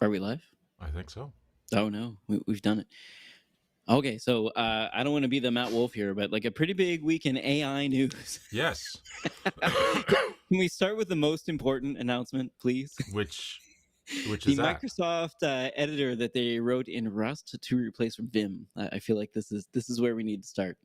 Are we live? I think so. Oh no, we've done it. Okay, so I don't want to be the Matt Wolf here, but like a pretty big week in AI news. Yes. Can we start with the most important announcement, please? which which The is that? Microsoft editor that they wrote in Rust to replace Vim. I feel like this is where we need to start.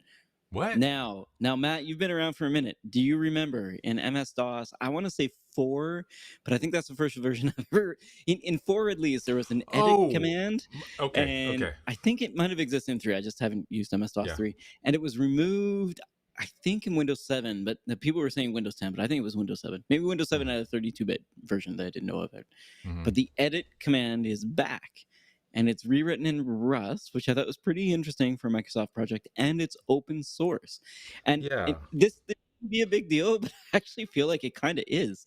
What? Now, Matt, you've been around for a minute. Do you remember in MS DOS? I want to say 4, but I think that's the first version I've ever. In 4, at least, there was an edit Oh, command, okay, and okay. I think it might have existed in 3. I just haven't used MS DOS Yeah. 3, and it was removed. I think in Windows 7, but the people were saying Windows 10, but I think it was Windows 7. Maybe Windows 7 Mm-hmm. had a 32-bit version that I didn't know about. Mm-hmm. But the edit command is back, and it's rewritten in Rust, which I thought was pretty interesting for a Microsoft project, and it's open source. And Yeah. this would be a big deal, but I actually feel like it kind of is.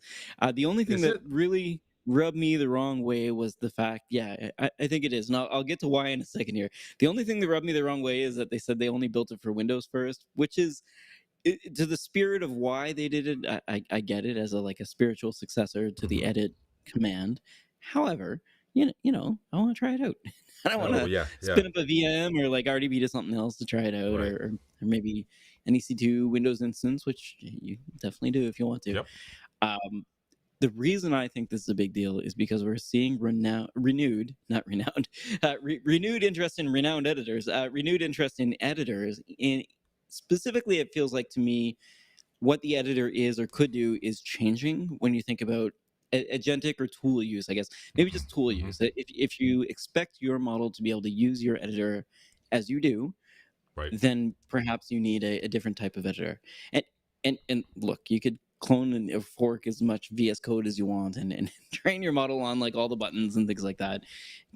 The only thing Is that it? really rubbed me the wrong way was the fact, yeah, I think it is. And I'll get to why in a second here. The only thing that rubbed me the wrong way is that they said they only built it for Windows first, which is to the spirit of why they did it. I get it as a spiritual successor to the Mm-hmm. edit command. However, I want to try it out. I don't want Oh, to yeah, yeah. spin up a VM or like RDB to something else to try it out, Right. or maybe an EC2 Windows instance, which you definitely do if you want to. Yep. Um, the reason I think this is a big deal is because we're seeing renewed, not renowned, renewed interest in renowned editors, renewed interest in editors. In specifically, it feels like to me what the editor is or could do is changing when you think about agentic or tool use, I guess. Maybe Mm-hmm. just tool Mm-hmm. use. If you expect your model to be able to use your editor as you do, Right. then perhaps you need a different type of editor. And look, you could clone and fork as much VS Code as you want and train your model on like all the buttons and things like that.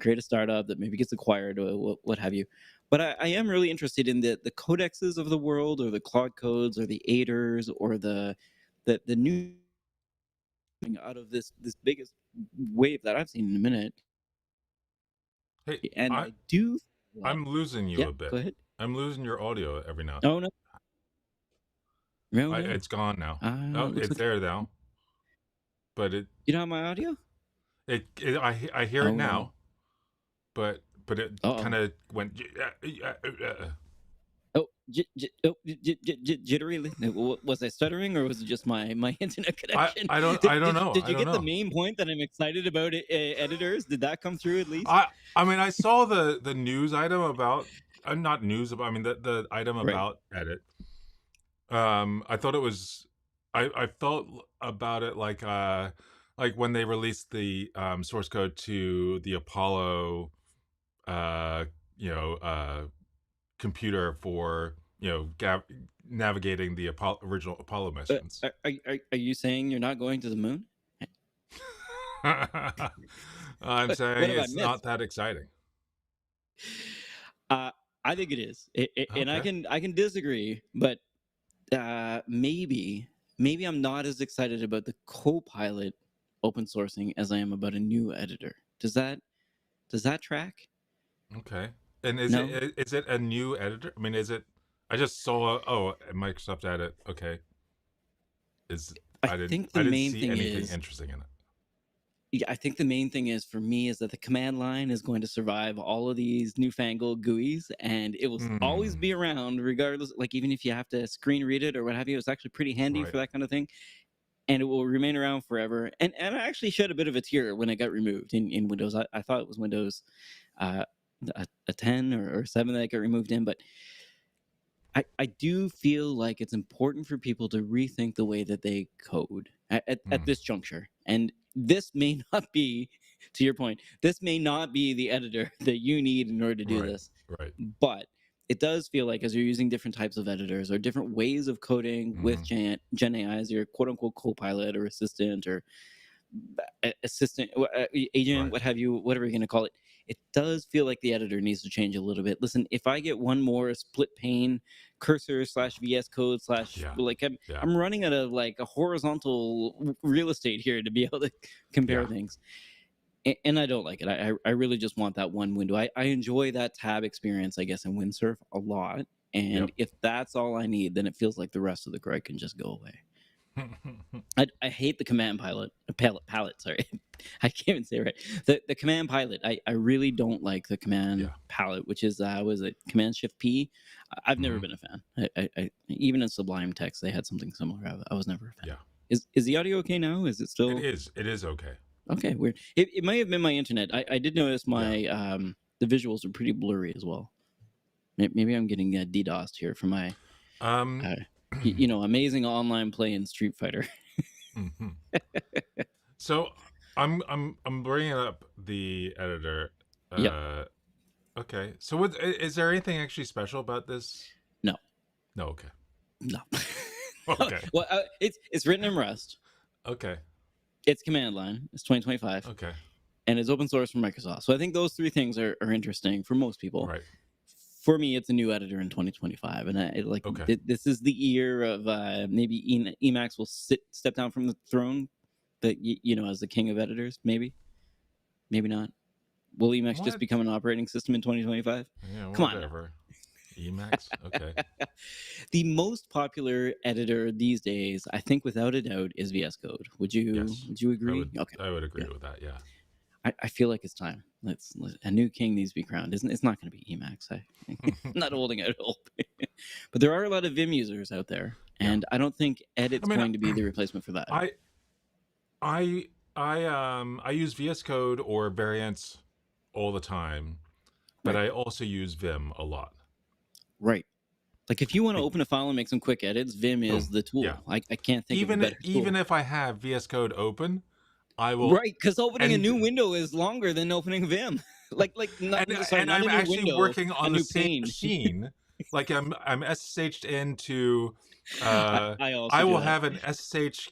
Create a startup that maybe gets acquired or what have you. But I am really interested in the codexes of the world, or the Claude codes, or the aiders, or the new thing out of this biggest wave that I've seen in a minute. Hey, And I I do like, I'm losing you yeah, a bit. go ahead. I'm losing your audio every now. Oh no, no, no. It's gone now. Oh, Looks it's like there now. But you don't have my audio. I hear it Oh no. now, but it kind Uh-oh. of went. Oh, jittery. Was I stuttering, or was it just my internet connection? I don't know. Did I you don't get the know. main point that I'm excited about editors? Did that come through at least? I mean, I saw the news item about not news about. I mean, the item Right. about edit. I thought it was. I felt about it like when they released the source code to the Apollo, uh, you know, computer for navigating the original Apollo missions. Are you saying you're not going to the moon? I'm What saying have I it's not missed? that exciting. Uh, I think it is, and I Okay. can disagree, but maybe I'm not as excited about the Copilot open sourcing as I am about a new editor. Does that track? Okay. And is No. it a new editor? I mean, is it? I just saw a Microsoft Edit. Okay. Is I think the I didn't main see thing anything is, interesting in it. yeah, I think the main thing is for me is that the command line is going to survive all of these newfangled GUIs, and it will always Hmm. be around regardless. Like even if you have to screen read it or what have you, it's actually pretty handy Right. for that kind of thing, and it will remain around forever. And I actually shed a bit of a tear when it got removed in Windows. I thought it was Windows uh, a 10 or 7 that got removed in, but I do feel like it's important for people to rethink the way that they code at Hmm. this juncture. And this may not be, to your point, this may not be the editor that you need in order to do Right. this. Right. But it does feel like as you're using different types of editors or different ways of coding with Hmm. Gen AI as your quote unquote copilot or assistant or assistant, agent, Right. what have you, whatever you're going to call it, it does feel like the editor needs to change a little bit. Listen, if I get one more split pane cursor slash VS code slash, Yeah. like Yeah. I'm running at a horizontal real estate here to be able to compare Yeah. things. And I don't like it. I really just want that one window. I enjoy that tab experience, I guess, in Windsurf a lot. And Yep. if that's all I need, then it feels like the rest of the code can just go away. I hate the command palette. Sorry, I can't even say it right. The command pilot. I really don't like the command Yeah. palette, which is was it Command Shift P. I've never Hmm. been a fan. Even in Sublime Text, they had something similar. I was never a fan. Yeah. Is the audio okay now? Is it It still is. It is okay. okay? Weird. It might have been my internet. I did notice Yeah. my the visuals are pretty blurry as well. Maybe I'm getting DDoSed here from my Um. uh, you know, amazing online play in Street Fighter. Mhm. So I'm bringing up the editor. Yep. Uh. Okay. So is there anything actually special about this? No. No. Okay. No. Okay. Well, it's written in Rust. Okay. It's command line. It's 2025, Okay. and it's open source from Microsoft. So I think those three things are interesting for most people. Right. For me, it's a new editor in 2025, and Okay. this is the year of maybe Emacs will step down from the throne, but you know, as the king of editors, maybe not. Will Emacs just What? become an operating system in 2025? Yeah. Come on now. Whatever. Emacs. Okay. The most popular editor these days, I think, without a doubt, is VS Code. Yes. Would you I agree? would. Okay. I would agree Yeah. with that. Yeah. I feel like it's time. A new king needs to be crowned. It's not going to be Emacs. I'm not holding out hope, but there are a lot of Vim users out there, Yeah. and I don't think I Edit's mean, going to be the replacement for that. I I use VS Code or Variants all the time, but Right, I also use Vim a lot. right. Like if you want to Be- open a file and make some quick edits, Vim is Boom. the Yeah. tool. I can't think of a better Even tool. if I have VS Code open, I will Right, because opening a and new window is longer than opening Vim. Not sorry, and not I'm a new actually window, working a on the new same pane. machine. Like I'm SSH'd into I also I do will that. have an SSH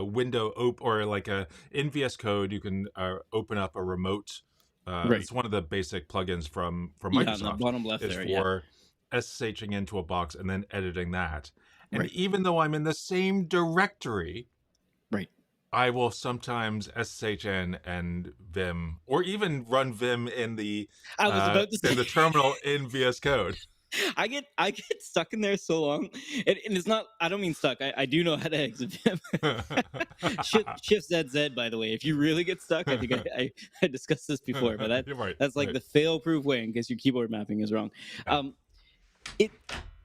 window or like a in VS Code you can open up a remote Right. it's one of the basic plugins from Yeah, on the Microsoft bottom left is there. Yeah. for SSHing into a box and then editing that. And Right. even though I'm in the same directory, Right. I will sometimes SSHN and Vim, or even run Vim I was about to in say the terminal in VS Code. I get stuck in there so long, and it's not. I don't mean stuck. I do know how to exit Vim. Shift ZZ. By the way, if you really get stuck, I think I discussed this before, but You're right, that's like right. the fail-proof way in case your keyboard mapping is wrong. Yeah. It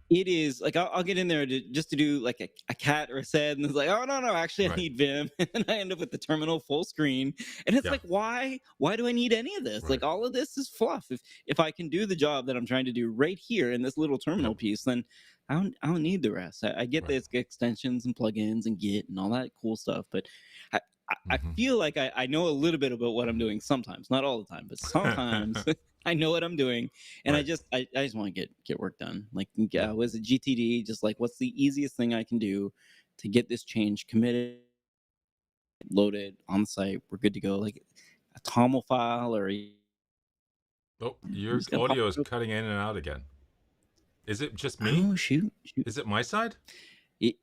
it is like I'll get in there just to do like a cat or a sed, and it's like, oh no, actually I Right. need Vim, and I end up with the terminal full screen, and it's Yeah. like, why do I need any of this? Right. Like all of this is fluff. If I can do the job that I'm trying to do right here in this little terminal Yep. piece, then I don't need the rest. I get Right. this extensions and plugins and Git and all that cool stuff, but I Hmm. feel like I know a little bit about what I'm doing sometimes, not all the time, but sometimes I know what I'm doing, and Right. I just want to get work done. Like, Yeah. was it GTD? Just like, what's the easiest thing I can do to get this change committed, loaded on site? We're good to go. Like a TOML file, or Oh, I'm your just gonna pop. audio is cutting in and out again. Is it just me? Oh shoot! Is it my side? It,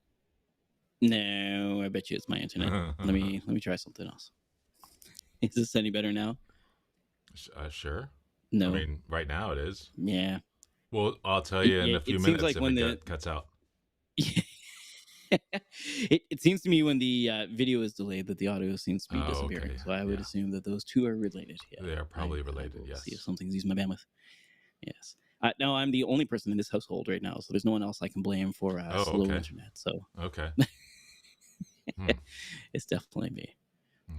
no, I bet you it's my internet. Let me try something else. Is this any better now? Sure. No. I mean, right now it is. Yeah. Well, I'll tell you in a few It seems minutes like if when it cuts out. it seems to me when the video is delayed that the audio seems to be Oh, disappearing. okay. So I would Yeah. assume that those two are related. Yeah, They are probably I related, will yes. see if something's using my bandwidth. Yes. No, I'm the only person in this household right now, so there's no one else I can blame for Oh, slow okay. internet. So Okay. Hmm. it's definitely me.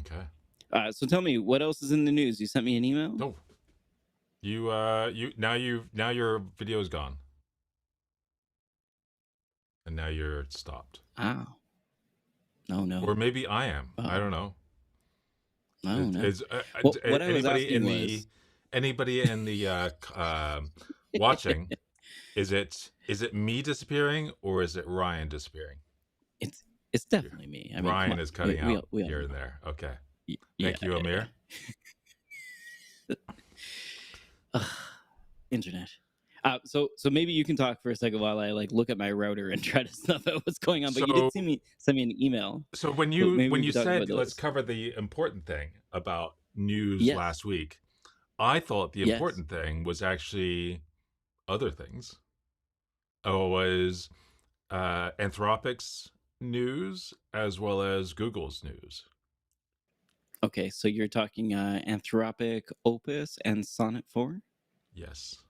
Okay. So tell me, what else is in the news? You sent me an email. Oh, now your video is gone, and now you're stopped. Oh, no. Or maybe I am. I Oh, don't know. no. Is Well, what I was asking was, anybody in the watching? Is it me disappearing or is it Ryan disappearing? it's definitely me. I mean, come Ryan on. is cutting out We all here and know. there. Okay. Yeah, Thank you, Amir. Ugh, internet. So maybe you can talk for a second while I like look at my router and try to snuff out what's going on. But you did So send me an email. so So maybe when we you can talk about said let's those. cover the important thing about news Yes. last week, I thought the Yes. important thing was actually other things. Oh, was Anthropic's news as well as Google's news. Okay, so you're talking Anthropic Opus and Sonnet 4? Yes.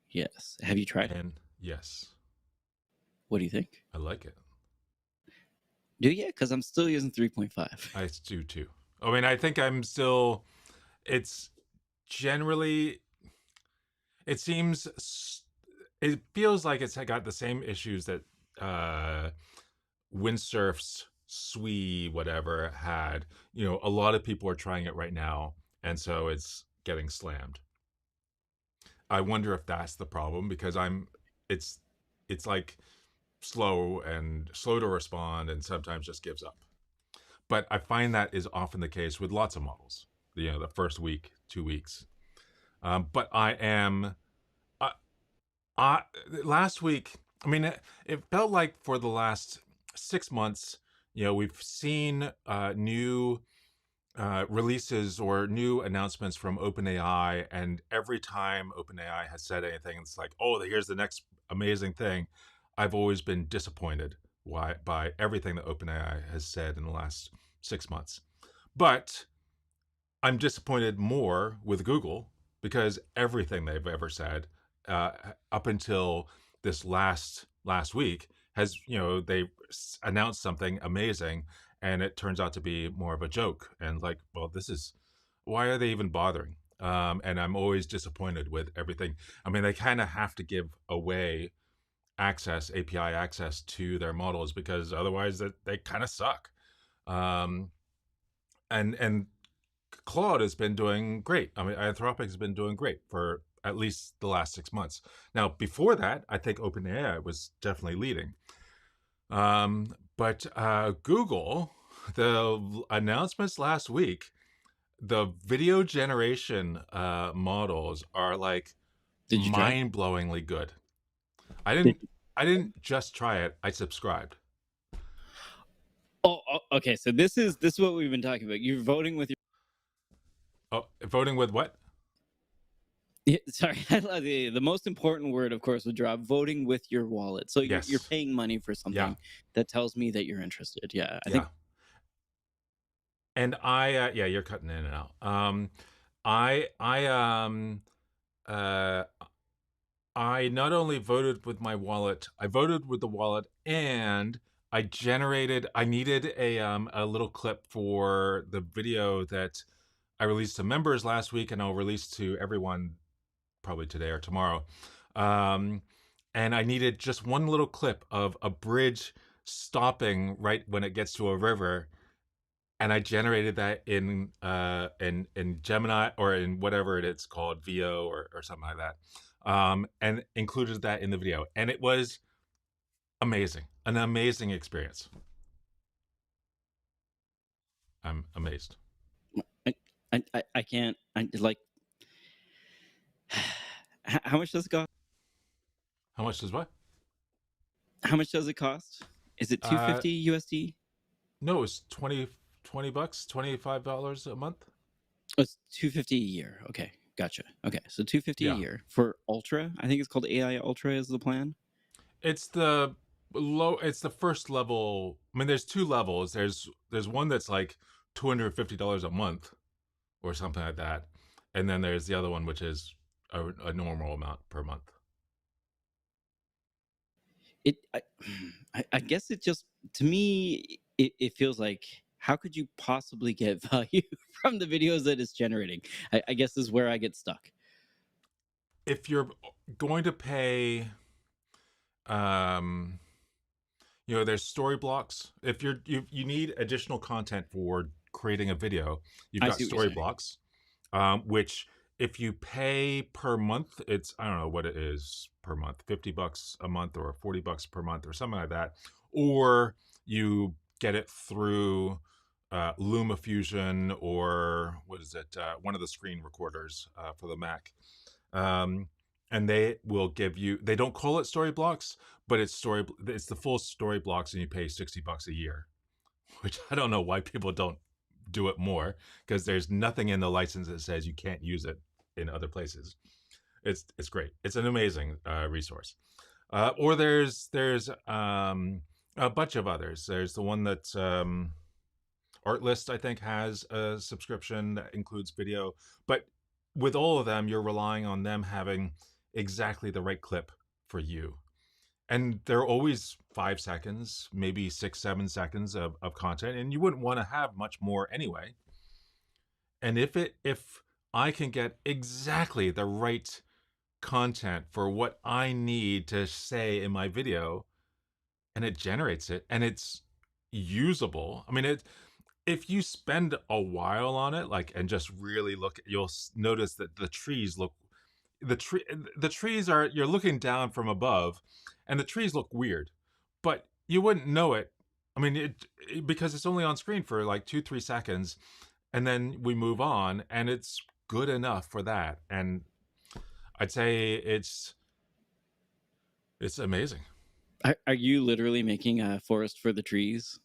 Yes. Have you tried it? And yes, What do you think? I like it. Do you? Because I'm still using 3.5. I do too. I mean, I think I'm still, it's generally, it seems, it feels like it's got the same issues that uh, Windsurf's Sui whatever had. You know, a lot of people are trying it right now, and so it's getting slammed. I wonder if that's the problem because it's it's like slow and slow to respond and sometimes just gives up. But I find that is often the case with lots of models. You know, the first week, 2 weeks. But I am uh, last week. I mean, it felt like for the last 6 months, you know, we've seen new releases or new announcements from OpenAI, and every time OpenAI has said anything, it's like, oh, here's the next amazing thing. I've always been disappointed by everything that OpenAI has said in the last 6 months. But I'm disappointed more with Google because everything they've ever said uh, up until this last week has, you know, they announced something amazing and it turns out to be more of a joke, and like, well, this is, why are they even bothering? And I'm always disappointed with everything. I mean, they kind of have to give away API access to their models because otherwise they kind of suck. um, and Claude has been doing great. I mean, Anthropic has been doing great for at least the last 6 months. Now, before that, I think OpenAI was definitely leading. But Google, the announcements last week, the video generation models are like Did you try it? mind-blowingly good. I Did didn't. I didn't just try it. I subscribed. okay. So this is what we've been talking about. You're voting with your. Oh, voting with what? Yeah, sorry, the most important word, of course, would drop. Voting with your wallet. So you're Yes. paying money for Yeah. something that tells me that you're interested. Yeah, I think Yeah. And I, yeah, you're cutting in and out. I, uh, I not only voted with my wallet, I voted with the wallet, and I needed a little clip for the video that I released to members last week, and I'll release to everyone probably today or tomorrow. Um, and I needed just one little clip of a bridge stopping right when it gets to a river, and I generated that in Gemini or in whatever it's called, VO or something like that, and included that in the video, and it was amazing, an amazing experience. I'm amazed. I I can't. I like. How much does it cost? How much does what? How much does it cost? Is it Uh, 250 USD? no, it's 20 bucks, $25 a month. Oh, it's 250 a year. Okay, gotcha. Okay, so 250 a Yeah, year for Ultra. I think it's called AI Ultra is the plan. it's the it's the first level. I mean, there's two levels. There's one that's like $250 a month or something like that, and then there's the other one which is a normal amount per month. It I guess it just, to me, it feels like, how could you possibly get value from the videos that it's generating? I guess is where I get stuck. If you're going to pay, um you know, there's story blocks. If you need additional content for creating a video, you've I got see what you're story saying. blocks, which if you pay per month, it's, I don't know what it is per month, $50 a month or $40 per month or something like that, or you get it through LumaFusion, or what is it, one of the screen recorders for the Mac. um, and they will give you, they don't call it story blocks, but it's the full story blocks, and you pay $60 a year, which I don't know why people don't do it more, because there's nothing in the license that says you can't use it in other places. It's great. It's an amazing resource. Or there's a bunch of others. There's the one that's Artlist, I think, has a subscription that includes video. But with all of them, you're relying on them having exactly the right clip for you. And they're always 5 seconds, maybe 6, 7 seconds of content. And you wouldn't want to have much more anyway. And if I can get exactly the right content for what I need to say in my video, and it generates it, and it's usable. I mean, if you spend a while on it, like, and just really look, you'll notice that the trees are, you're looking down from above, and the trees look weird, but you wouldn't know it. I mean, because it's only on screen for like 2, 3 seconds, and then we move on, and it's good enough for that. And I'd say it's amazing. Are you literally making a forest for the trees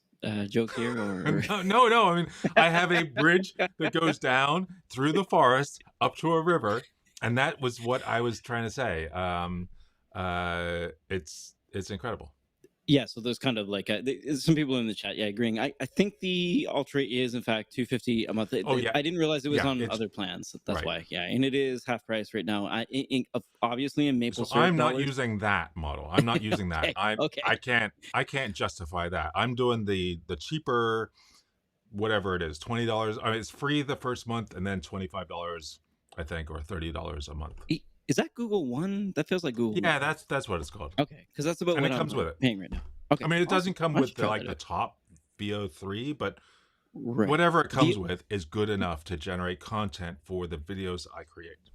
joke here, or? No. I mean, I have a bridge that goes down through the forest up to a river, and that was what I was trying to say. It's incredible. Yeah, so there's kind of like some people in the chat, yeah, agreeing. I think the Ultra is in fact 250 a month. Oh yeah, I didn't realize it was yeah. on It's other plans. That's right. why, yeah, and it is half price right now. Obviously in maple So syrup I'm not dollars. using that model. I'm not using that. Okay, okay, I can't justify that. I'm doing the cheaper, whatever it is, $20. I mean, it's free the first month, and then $25, I think, or $30 a month. Is that Google One? That feels like Google Yeah, One. that's what it's called. Okay, because that's about And what it I'm comes with it. paying right now. I Okay, mean, it awesome. doesn't come I should with the try like that the out. top VO3, but Right. whatever it comes with is good enough to generate content for the videos I create.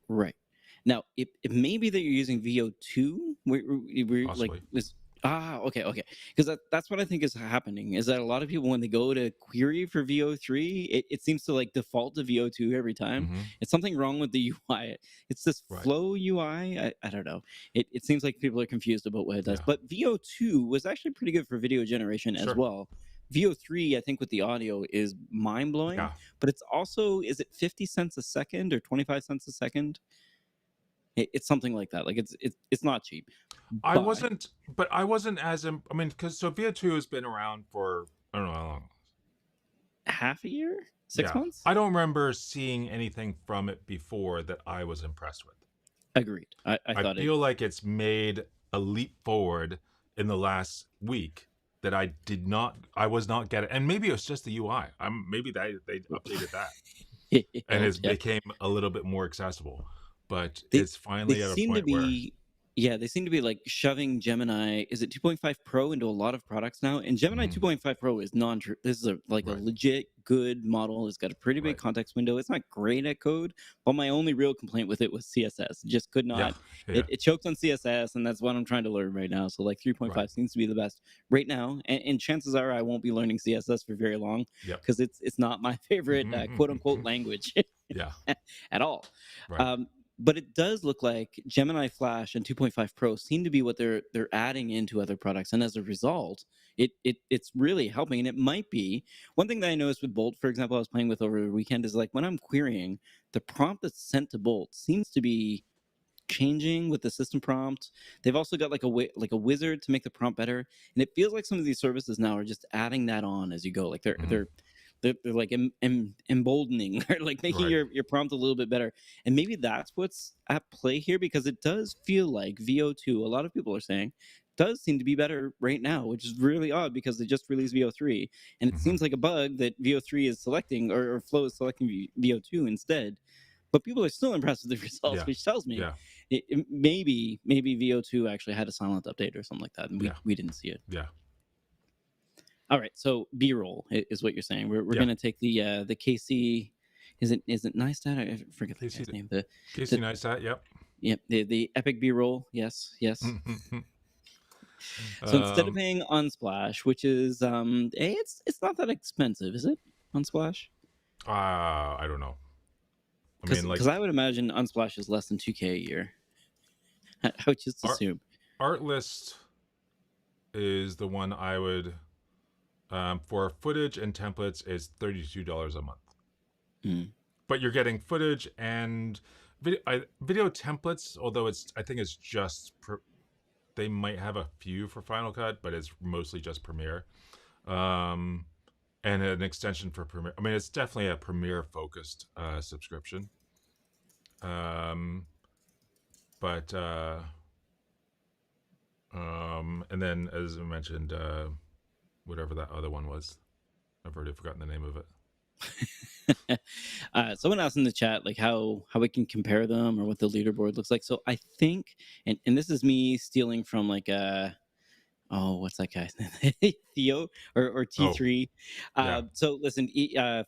Right. Now, it may be that you're using VO2, where like Possibly. this. Okay. Because that's what I think is happening. Is that a lot of people, when they go to query for VO3, it seems to like default to VO2 every time. Hmm. It's something wrong with the UI. It's this Right. Flow UI. I don't know. It seems like people are confused about what it does. Yeah. But VO2 was actually pretty good for video generation as Sure. well. VO3, I think, with the audio is mind blowing. Yeah. But it's also, is it 50 cents a second or 25 cents a second? It's something like that. Like it's not cheap. I But wasn't, but I wasn't as, I mean, because so VO2 has been around for, I don't know how long. half a year, 6 Yeah. months. I don't remember seeing anything from it before that I was impressed with. Agreed. I I thought feel like it's made a leap forward in the last week that I was not getting. And maybe it was just the UI. Maybe they updated that, it and helps. it Yeah, became a little bit more accessible. But they it's they finally at a seem to point where, be. Yeah, they seem to be like shoving Gemini. Is it 2.5 Pro into a lot of products now? And Gemini Mhm, 2.5 Pro is non-true. This is a right, legit good model. It's got a pretty big right, context window. It's not great at code, but my only real complaint with it was CSS. It just could yeah, not. yeah, It choked on CSS, and that's what I'm trying to learn right now. So like right, 3.5 seems to be the best right now, and chances are I won't be learning CSS for very long yep, because it's not my favorite quote unquote language yeah, at all. right, Um, but it does look like Gemini Flash and 2.5 Pro seem to be what they're adding into other products, and as a result, it's really helping. And it might be one thing that I noticed with Bolt, for example, I was playing with over the weekend, is like when I'm querying, the prompt that's sent to Bolt seems to be changing with the system prompt. They've also got like a wizard to make the prompt better, and it feels like some of these services now are just adding that on as you go. Like they're hmm, they're they're like emboldening or like making right, your prompt a little bit better. And maybe that's what's at play here, because it does feel like VO2, a lot of people are saying, does seem to be better right now, which is really odd because they just released VO3, and it hmm, seems like a bug that VO3 is selecting, or Flow is selecting VO2 instead. But people are still impressed with the results, yeah, which tells me yeah, maybe VO2 actually had a silent update or something like that, and yeah, we didn't see it. yeah, All right, so B-roll is what you're saying. We're yeah. gonna take the KC. Is it Neistat? I forget the Casey, guy's name. Casey The Neistat, yep. Yep, the Epic B-roll. Yes. So instead of um, paying Unsplash, which is it's not that expensive, is it? Unsplash? I don't know. I Because mean, because like, I would imagine Unsplash is less than 2K a year. I would just art assume. Artlist is the one I would, for footage and templates, is $32 a month. Mm. But you're getting footage and video templates. Although I think it's just they might have a few for Final Cut, but it's mostly just Premiere. Um, and an extension for Premiere. I mean, it's definitely a Premiere focused subscription. Um, but and then as I mentioned, whatever that other one was, I've already forgotten the name of it. Someone asked in the chat like how we can compare them or what the leaderboard looks like. So I think, and this is me stealing from like oh, what's that guy's name? Theo or Oh, T3. yeah. So listen,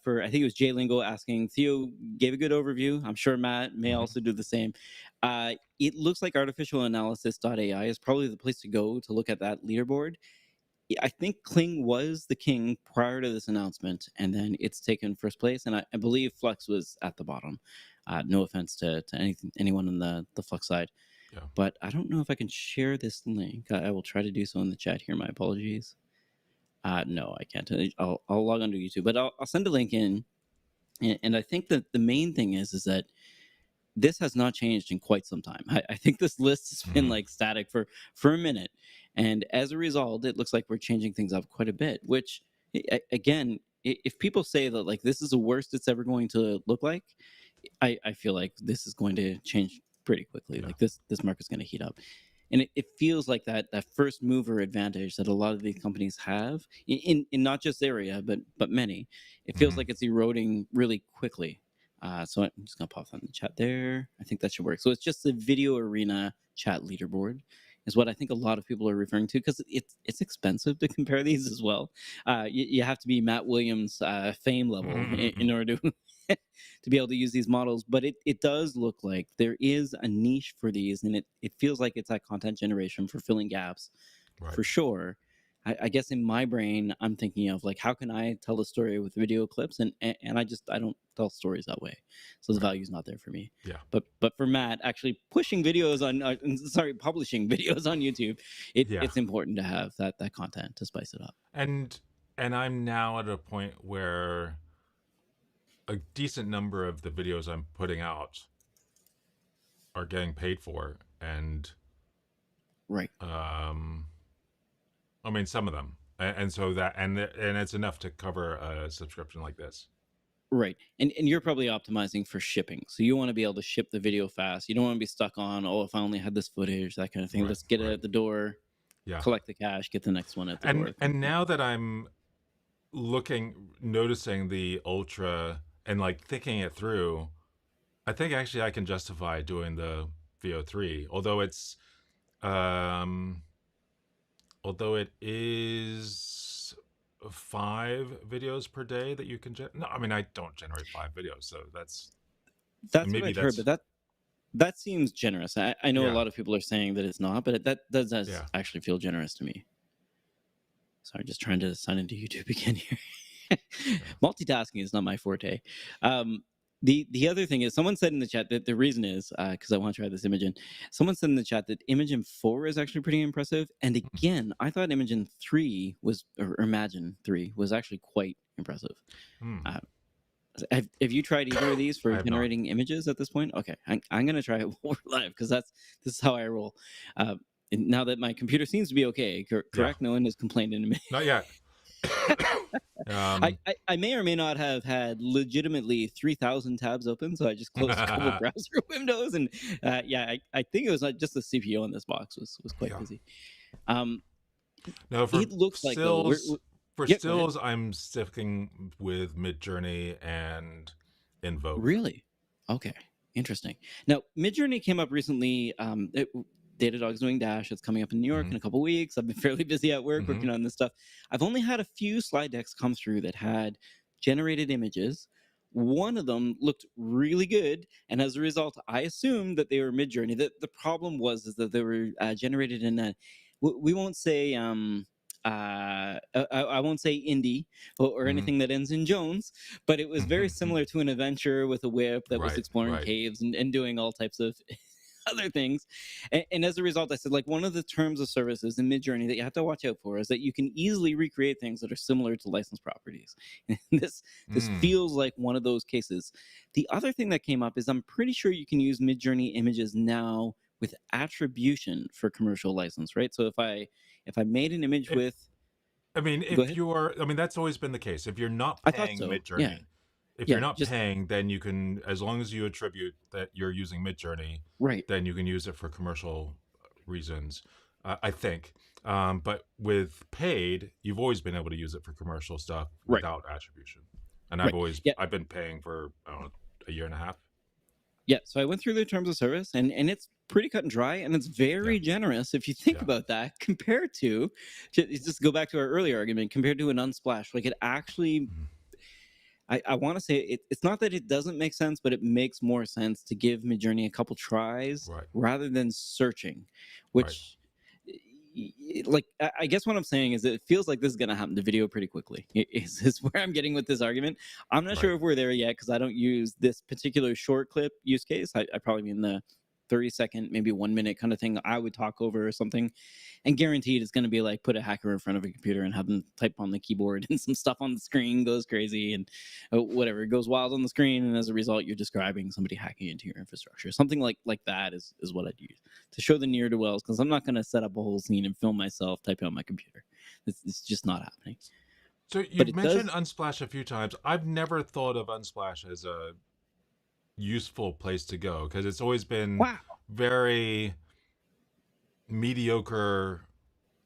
for I think it was Jay Lingo asking, Theo gave a good overview. I'm sure Matt may Hmm. also do the same. It looks like artificialanalysis.ai is probably the place to go to look at that leaderboard. I think Kling was the king prior to this announcement, and then it's taken first place. And I believe Flux was at the bottom. No offense to anyone on the Flux side, Yeah. but I don't know if I can share this link. I will try to do so in the chat here. My apologies. No, I can't. I'll log onto YouTube, but I'll send a link in. And I think that the main thing is that this has not changed in quite some time. I think this list has been Hmm. like static for a minute, and as a result, it looks like we're changing things up quite a bit. Which, again, if people say that like this is the worst it's ever going to look like, I feel like this is going to change pretty quickly. Yeah. Like this market's going to heat up, and it feels like that first mover advantage that a lot of these companies have in not just area but many. It feels Hmm. like it's eroding really quickly. So I'm just gonna pop that in the chat there. I think that should work. So it's just the video arena chat leaderboard is what I think a lot of people are referring to because it's expensive to compare these as well. You have to be Matt Williams fame level in order to to be able to use these models. But it does look like there is a niche for these, and it feels like it's that content generation for filling gaps Right. for sure. I guess in my brain, I'm thinking of like, how can I tell a story with video clips, and I don't tell stories that way, so the Right. value's not there for me. Yeah. But for Matt, actually pushing videos on, sorry, publishing videos on YouTube, Yeah. it's important to have that content to spice it up. And I'm now at a point where a decent number of the videos I'm putting out are getting paid for, and Right. um I mean some of them. And so that and it's enough to cover a subscription like this. Right. And you're probably optimizing for shipping. So you want to be able to ship the video fast. You don't want to be stuck on, oh, if I only had this footage, that kind of thing. Right. Let's get it Right. at the door, Yeah. collect the cash, get the next one at the door. And now that I'm noticing the ultra and like thinking it through, I think actually I can justify doing the VO3, um although it is 5 videos per day that you can no, I mean I don't generate 5 videos, so that's That's what maybe I've heard, but that's that seems generous. I know a yeah. lot of people are saying that it's not, but that does Yeah. actually feel generous to me. Sorry, just trying to sign into YouTube again here. Yeah. Multitasking is not my forte. Um, the other thing is, someone said in the chat that the reason is because I want to try this Imagen. Someone said in the chat that Imagen 4 is actually pretty impressive, and again, I thought Imagen 3 was, or Imagine 3 was actually quite impressive. Hmm. Uh, have you tried either of these I for have not. generating images at this point? Okay, I'm gonna try it while we're live because this is how I roll. And now that my computer seems to be okay, Yeah. correct? No one has complained in a minute. Not yet. I may or may not have had legitimately 3,000 tabs open, so I just closed a couple browser windows, and yeah, I think it was just the CPU on this box was quite Yeah. busy. Um, No, it looks like though yeah, go ahead. stills I'm sticking with Midjourney and Invoke. Really? Okay, interesting. Now, Midjourney came up recently. Datadog's doing Dash. It's coming up in New York Hmm. in a couple weeks. I've been fairly busy at work Hmm. working on this stuff. I've only had a few slide decks come through that had generated images. One of them looked really good, and as a result, I assumed that they were Midjourney. The problem was is that they were generated in a we won't say I won't say indie or Hmm. anything that ends in Jones, but it was very similar to an adventure with a whip that was Right. exploring Right. caves and doing all types of other things. And as a result, I said, like, one of the terms of services in Midjourney that you have to watch out for is that you can easily recreate things that are similar to licensed properties. And this Mm. feels like one of those cases. The other thing that came up is I'm pretty sure you can use Midjourney images now with attribution for commercial license, right? So if I made an image It, with I mean, Go if ahead. you're, I mean, that's always been the case. If you're not I thought paying so. Yeah. Midjourney, if you're Yeah. not Just paying, then you can, as long as you attribute that you're using Midjourney, right. then you can use it for commercial reasons, I think. But with paid, you've always been able to use it for commercial stuff Right. without attribution. And Right. Yeah. I've been paying for, I don't know, a year and a half. Yeah, so I went through the terms of service, and it's pretty cut and dry, and it's Yeah. very generous if you think Yeah. about that compared to just go back to our earlier argument, compared to an Unsplash. Like it actually, Mhm. I want to say it's not that it doesn't make sense, but it makes more sense to give Midjourney a couple tries Right. rather than searching, Right. which like I guess what I'm saying is that it feels like this is going to happen to video pretty quickly. Is where I'm getting with this argument. I'm not Right. sure if we're there yet because I don't use this particular short clip use case. I probably mean the 30-second, maybe 1 minute kind of thing I would talk over or something. And guaranteed it's going to be like put a hacker in front of a computer and have them type on the keyboard and some stuff on the screen goes crazy and whatever, it goes wild on the screen. And as a result, you're describing somebody hacking into your infrastructure. Something like that is what I'd use to show the near to wells because I'm not going to set up a whole scene and film myself typing on my computer. It's just not happening. So But you've it mentioned does. Unsplash a few times. I've never thought of Unsplash as a useful place to go because it's always been Wow. very mediocre,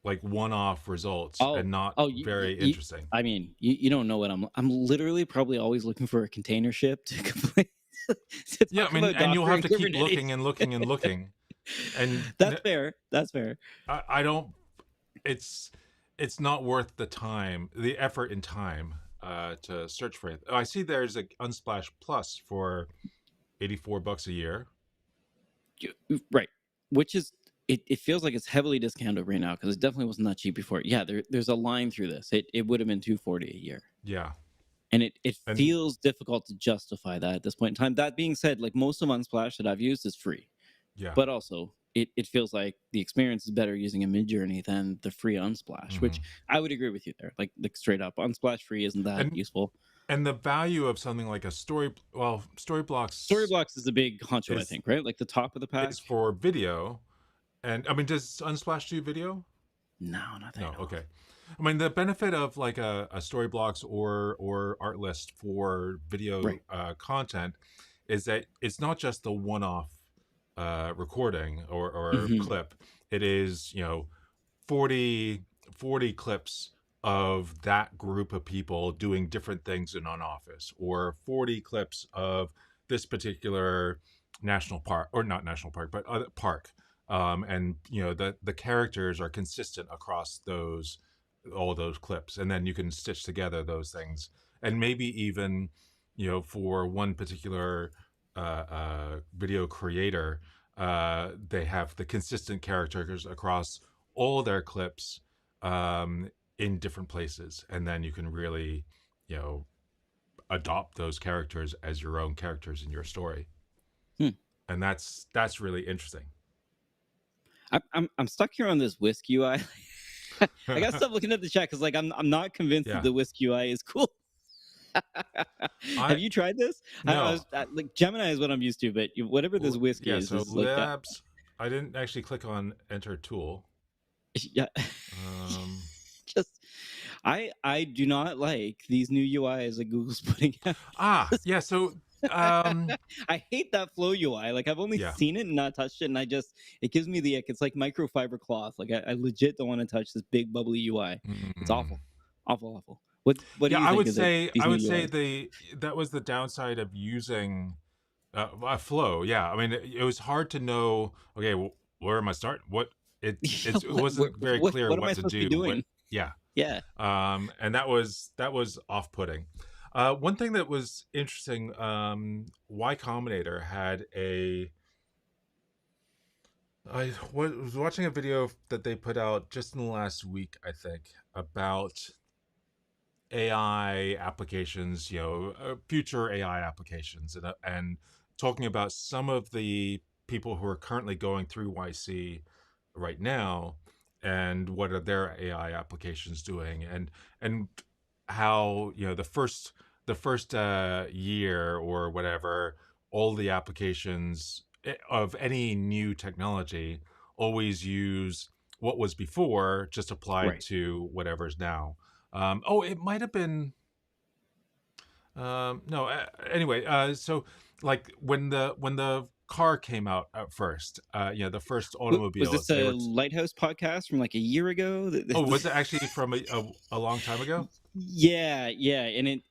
like one-off results Oh, and not oh, very interesting. I mean, you don't know what I'm literally probably always looking for a container ship to complain to Yeah, talk I mean, about and you'll Docker have and to keep Kubernetes. looking and looking and looking. And That's fair. That's fair. I don't. It's it's not worth the time, the effort and time to search for it. I see there's a Unsplash Plus for $84 a year. Right. Which is it feels like it's heavily discounted right now because it definitely wasn't that cheap before. Yeah, there's a line through this. It would have been 240 a year. Yeah, And it and feels difficult to justify that at this point in time. That being said, like most of Unsplash that I've used is free. yeah. But also it feels like the experience is better using a Midjourney than the free Unsplash, which Mhm. I would agree with you there. Like straight up, Unsplash free isn't that And useful. and the value of something like a Storyblocks Storyblocks is a big honcho, I is think, right? Like the top of the pack. is for video. And I mean, does Unsplash do video? No, not that I No, know of. okay. I mean, the benefit of like a Storyblocks or Artlist for video Right. content is that it's not just the one-off recording or Hmm. clip. It is, 40 40 clips of that group of people doing different things in an office, or 40 clips of this particular national park, or not national park, but park. And the characters are consistent across those all those clips, and then you can stitch together those things, and maybe even for one particular video creator, they have the consistent characters across all their clips, in different places, and then you can really you know adopt those characters as your own characters in your story, Hmm. and that's really interesting. I'm stuck here on this Whisk UI. I gotta stop looking at the chat because like I'm not convinced that Yeah, the Whisk UI is cool. I Have you tried this? I no. was like Gemini is what I'm used to, but whatever this Whisk Yeah, so is like that. labs, I didn't actually click on enter tool. Yeah, um just I do not like these new UIs that Google's putting out. yeah, so um I hate that Flow UI. Like I've only yeah. seen it and not touched it, and it gives me the ick. It's like microfiber cloth. Like I legit don't want to touch this big bubbly UI. It's Mm. awful, awful, awful. What do Yeah, you think of these I new would say UIs? the that was the downside of using Flow. Yeah, I mean, it was hard to know. Okay, where am I starting? Yeah, It wasn't very clear what am I what to supposed to be do. What? doing? Yeah, Yeah. and that was off putting. One thing that was interesting, Y Combinator had a. Was watching a video that they put out just in the last week, I think, about AI applications, future AI applications, and talking about some of the people who are currently going through YC right now, and what are their AI applications doing, and how the first year or whatever, all the applications of any new technology always use what was before just applied Right. to whatever's now. Oh, it might have been. No. Anyway, so like when the car came out at first, the first Was automobiles, this they a were. Lighthouse podcast from like a year ago? Oh, was it actually from a long time ago? Yeah, yeah,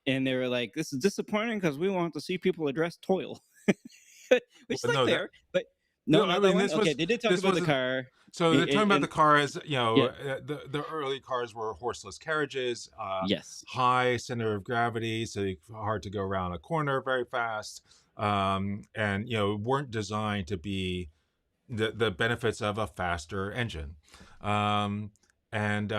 and they were like, "This is disappointing because we want to see people address toil," which is like No, that. fair. But no, No, I not that mean one. Okay, they did talk this about the was car, so they're talking about the and car as yeah, the early cars were horseless carriages, yes, high center of gravity, so hard to go around a corner very fast, and weren't designed to be the benefits of a faster engine, um, and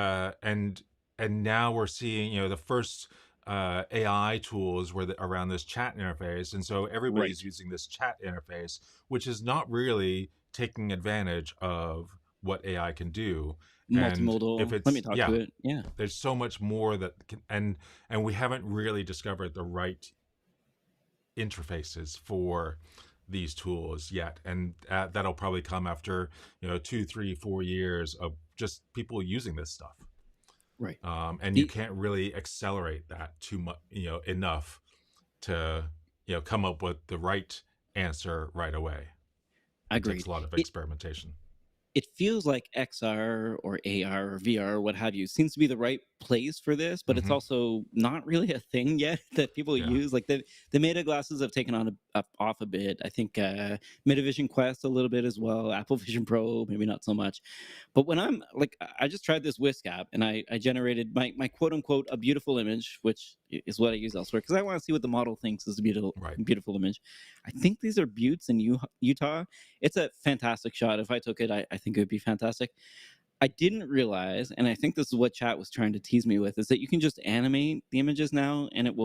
and now we're seeing the first AI tools where around this chat interface, and so everybody's right. using this chat interface, which is not really taking advantage of what AI can do. And if Multimodal. Let me it's talk to yeah, it. Yeah, there's so much more that can, and we haven't really discovered the right interfaces for these tools yet, and that'll probably come after 2, 3, 4 years of just people using this stuff, right. and you The can't really accelerate that too much, enough to come up with the right answer right away. It takes agreed. a lot of It experimentation. it feels like XR or AR or VR or what have you seems to be the right place for this, but it's Hmm. also not really a thing yet that people Yeah. use. Like the Meta glasses have taken on off a bit. I think Metavision Quest a little bit as well. Apple Vision Pro maybe not so much. But when I'm like, I just tried this Whisk app and I generated my quote unquote a beautiful image, which is what I use elsewhere because I want to see what the model thinks is a Right. beautiful image. I think these are buttes in Utah. It's a fantastic shot. If I took it, I think it would be fantastic. I didn't realize, and I think this is what chat was trying to tease me with, is that you can just animate the images now, and it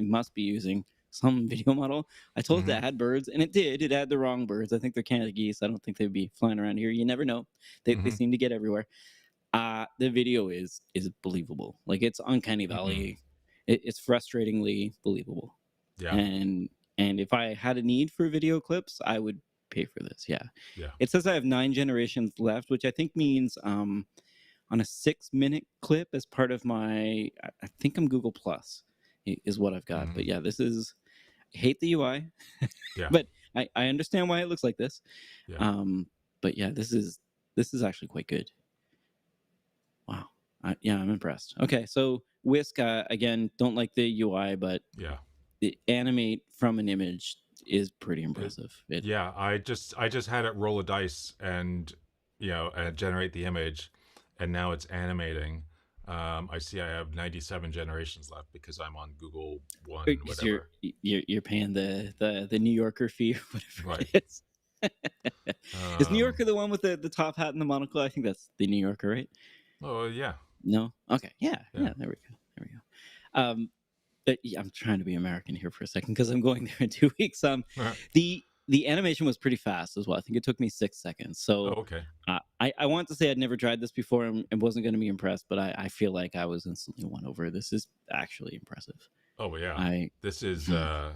must be using some video model. I told it Hmm. to add birds, and it did. It had the wrong birds. I think they're Canada geese. I don't think they'd be flying around here. You never know. They Hmm. seem to get everywhere. The video is believable. Like it's uncanny Hmm. valley. It's frustratingly believable. Yeah. And if I had a need for video clips, I would pay for this. Yeah. Yeah. It says I have 9 generations left, which I think means on a 6 minute clip as part of my I think I'm Google Plus is what I've got. Hmm. But yeah, this is I hate the UI, Yeah. but I understand why it looks like this. Yeah. Um, but yeah, this is actually quite good. Wow. Yeah, I'm impressed. Okay, so Whisk again, don't like the UI, but Yeah. the animate from an image is pretty It, impressive. It yeah, I just had it roll a dice and generate the image, and now it's animating. I see I have 97 generations left because I'm on Google One, because whatever. you're paying the New Yorker fee or whatever Right. it is. Is New Um. Yorker the one with the top hat and the monocle? I think that's the New Yorker, right? Oh yeah. No. Okay. Yeah. Yeah. Yeah. There we go. There we go. But yeah, I'm trying to be American here for a second because I'm going there in 2 weeks. The animation was pretty fast as well. I think it took me 6 seconds. Oh, So okay. I want to say I'd never tried this before and wasn't going to be impressed, but I feel like I was instantly won over. This is actually impressive. Oh yeah. I This is. hmm. I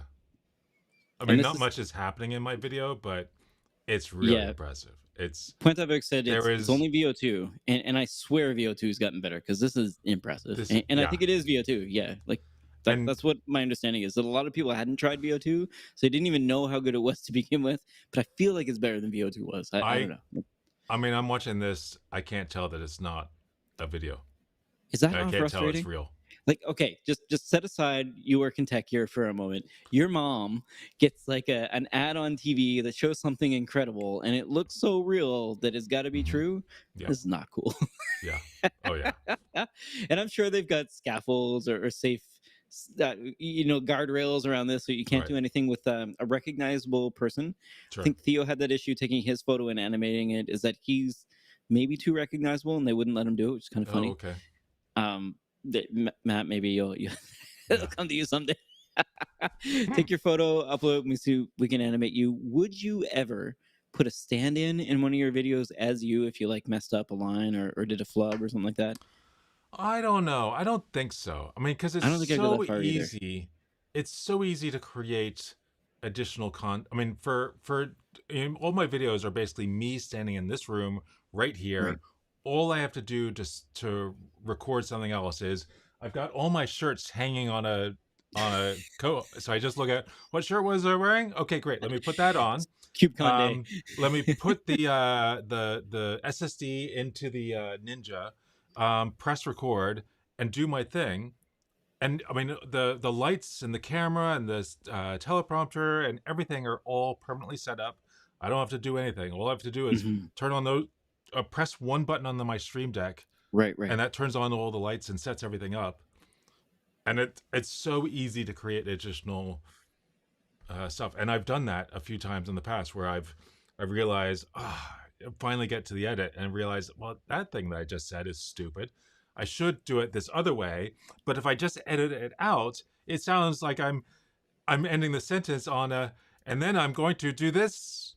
And mean, this not is much is happening in my video, but it's really yeah. impressive. It's Puentavec said there it's is only VO2, and I swear VO2's gotten better because this is impressive, this. and I Yeah. think it is VO2. Yeah, like And that's what my understanding is that a lot of people hadn't tried VO2, so they didn't even know how good it was to begin with. But I feel like it's better than VO2 was. I don't I know. I mean, I'm watching this. I can't tell that it's not a video. Is that I not can't tell it's frustrating? real. Like, okay, just set aside you work in tech here for a moment. Your mom gets like an ad on TV that shows something incredible, and it looks so real that it's got to be Hmm. true. Yeah. This is not cool. Yeah. Oh yeah. And I'm sure they've got scaffolds or safe, guardrails around this, so you can't Right. do anything with a recognizable person. I Sure. think Theo had that issue taking his photo and animating it. Is that he's maybe too recognizable, and they wouldn't let him do it, which is kind of Oh funny. okay. Um, Matt, maybe you it'll Yeah. come to you someday. Take your photo, upload, we see we can animate you. Would you ever put a stand-in in one of your videos as you if you like messed up a line or did a flub or something like that? I don't know. I don't think so. I mean, because it's I don't think I'd go so that far either. easy. It's so easy to create additional I mean, all my videos are basically me standing in this room right Right. here, all I have to do just to record something else is I've got all my shirts hanging on a coat. So I just look at what shirt was I wearing? Okay, great. Let me put that on. KubeCon day. Let me put the SSD into the Ninja, press record, and do my thing. And I mean the lights and the camera and the teleprompter and everything are all permanently set up. I don't have to do anything. All I have to do is Hmm. turn on those, press one button on my Stream Deck, Right, right. and that turns on all the lights and sets everything up. And it's so easy to create additional stuff. And I've done that a few times in the past where I've realized, finally get to the edit and realize, well, that thing that I just said is stupid. I should do it this other way. But if I just edit it out, it sounds like I'm ending the sentence on a, and then I'm going to do this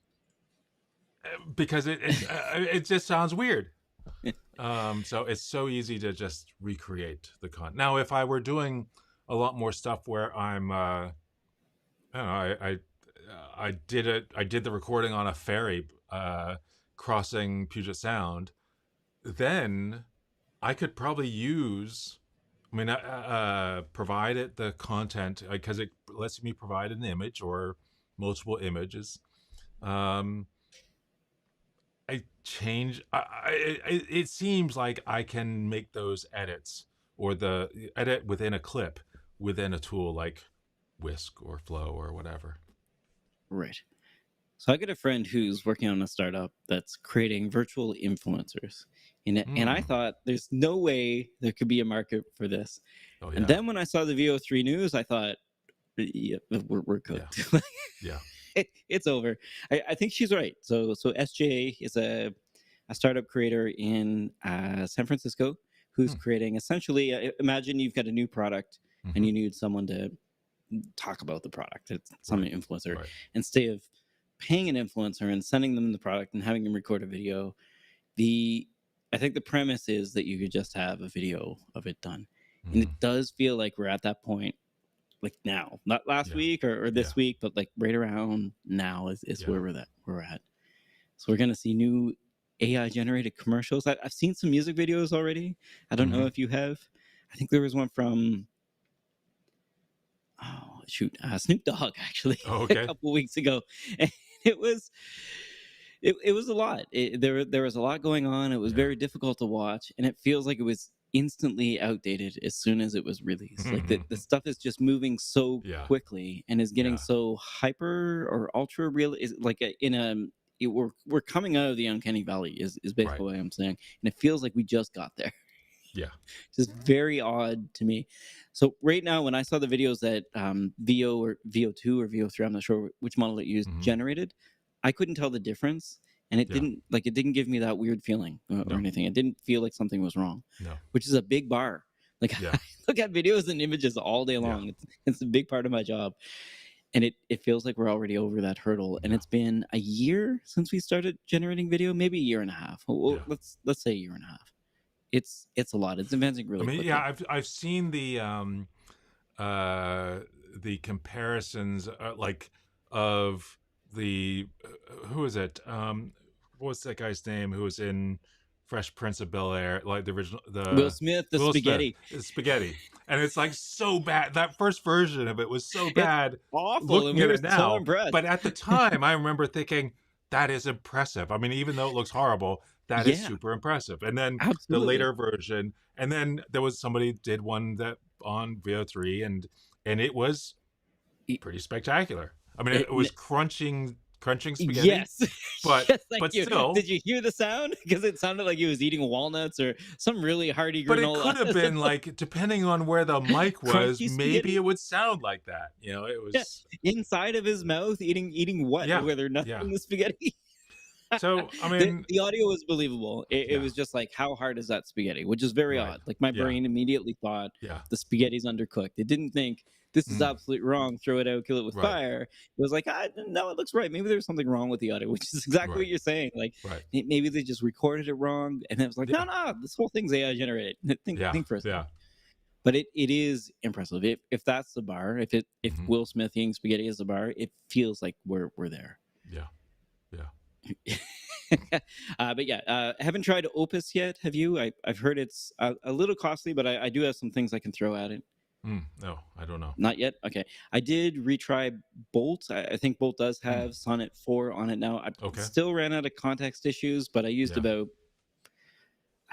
because it just sounds weird. So it's so easy to just recreate the content. Now, if I were doing a lot more stuff where I'm, I don't know, I did the recording on a ferry crossing Puget Sound, then I could probably use. I mean, provide it the content because it lets me provide an image or multiple images. Um, I change. It seems like I can make those edits or the edit within a clip within a tool like Whisk or Flow or whatever. Right. So I got a friend who's working on a startup that's creating virtual influencers. And I Hmm. thought there's no way there could be a market for this. Oh And yeah, then when I saw the VO3 news, I thought, yeah, we're yeah, cooked. yeah. It's over. I think she's right. So SJ is a startup creator in San Francisco who's Hmm. creating essentially, imagine you've got a new product and Mm-hmm. you need someone to talk about the product. It's some Right, influencer. right. Instead of paying an influencer and sending them the product and having them record a video, the I think the premise is that you could just have a video of it done. And Hmm. it does feel like we're at that point, like now, not last Yeah, week or yeah, this week, but like right around now is yeah. where we're at. So we're gonna see new AI generated commercials. I've seen some music videos already. I don't know Hmm. if you have. I think there was one from Snoop Dogg actually Oh, a okay. couple weeks ago, and it was it was a lot. There was a lot going on. It was Yeah. very difficult to watch, and it feels like it was instantly outdated as soon as it was released. Like the stuff is just moving so Yeah, quickly and is getting yeah, so hyper or ultra real. Is like in a we're coming out of the uncanny valley is right. basically what I'm saying, and it feels like we just got there. Yeah. Just very odd to me. So right now, when I saw the videos that VO or VO2 or VO3, I'm not sure which model it used, Hmm. generated, I couldn't tell the difference, and Yeah. it didn't give me that weird feeling or No, anything. It didn't feel like something was wrong, no. which is a big bar. Like Yeah, I look at videos and images all day yeah, long. It's a big part of my job, and it feels like we're already over that hurdle. And yeah, it's been a year since we started generating video, maybe a year and a half. Well, yeah. let's say a year and a half. It's a lot. It's advancing I really mean, yeah, quickly. I've seen uh the comparisons like of the who is it? What's that guy's name who was in Fresh Prince of Bel Air, like the original, Will the Smith, the Will Smith, spaghetti. it's spaghetti, and it's like so bad. That first version of it was so It's bad. awful, and Looking we at were it so now, impressed. but at the time, I remember thinking that is impressive. I mean, even though it looks horrible, that is Yeah, super impressive. And then the absolutely. later version, and then there was somebody did one that on VO3, and it was Y- pretty spectacular. I mean, it it- was crunching spaghetti, yes, but just like but you. still, Did you hear the sound? Because it sounded like he was eating walnuts or some really hearty but it granola. could have been like, depending on where the mic was, Crunchy maybe spaghetti. it would sound like that. You know, it Yeah, was, inside of his mouth, eating what? yeah, Whether nothing yeah. in the spaghetti. So I mean, The audio was believable. It yeah, was just like, how hard is that spaghetti? Which is very right, odd. Like my yeah, brain immediately thought yeah, the spaghetti's undercooked. It didn't think this is mm, absolutely wrong. Throw it out, kill it with right, fire. It was like, no, it looks right. Maybe there's something wrong with the audio, which is exactly right, what you're saying. Like right, maybe they just recorded it wrong, and it was like, yeah, no, this whole thing's AI generated. yeah, Think for a second. yeah, But it is impressive. If that's the bar, if hmm, Will Smith eating spaghetti is the bar, it feels like we're there. yeah, yeah. But yeah, haven't tried Opus yet. Have you? I've heard it's a little costly, but I do have some things I can throw at it. No, I don't know. Not yet. Okay, I did retry Bolt. I think Bolt does Hmm. have Sonnet 4 on it now. I Okay. still ran out of context issues, but I used Yeah. about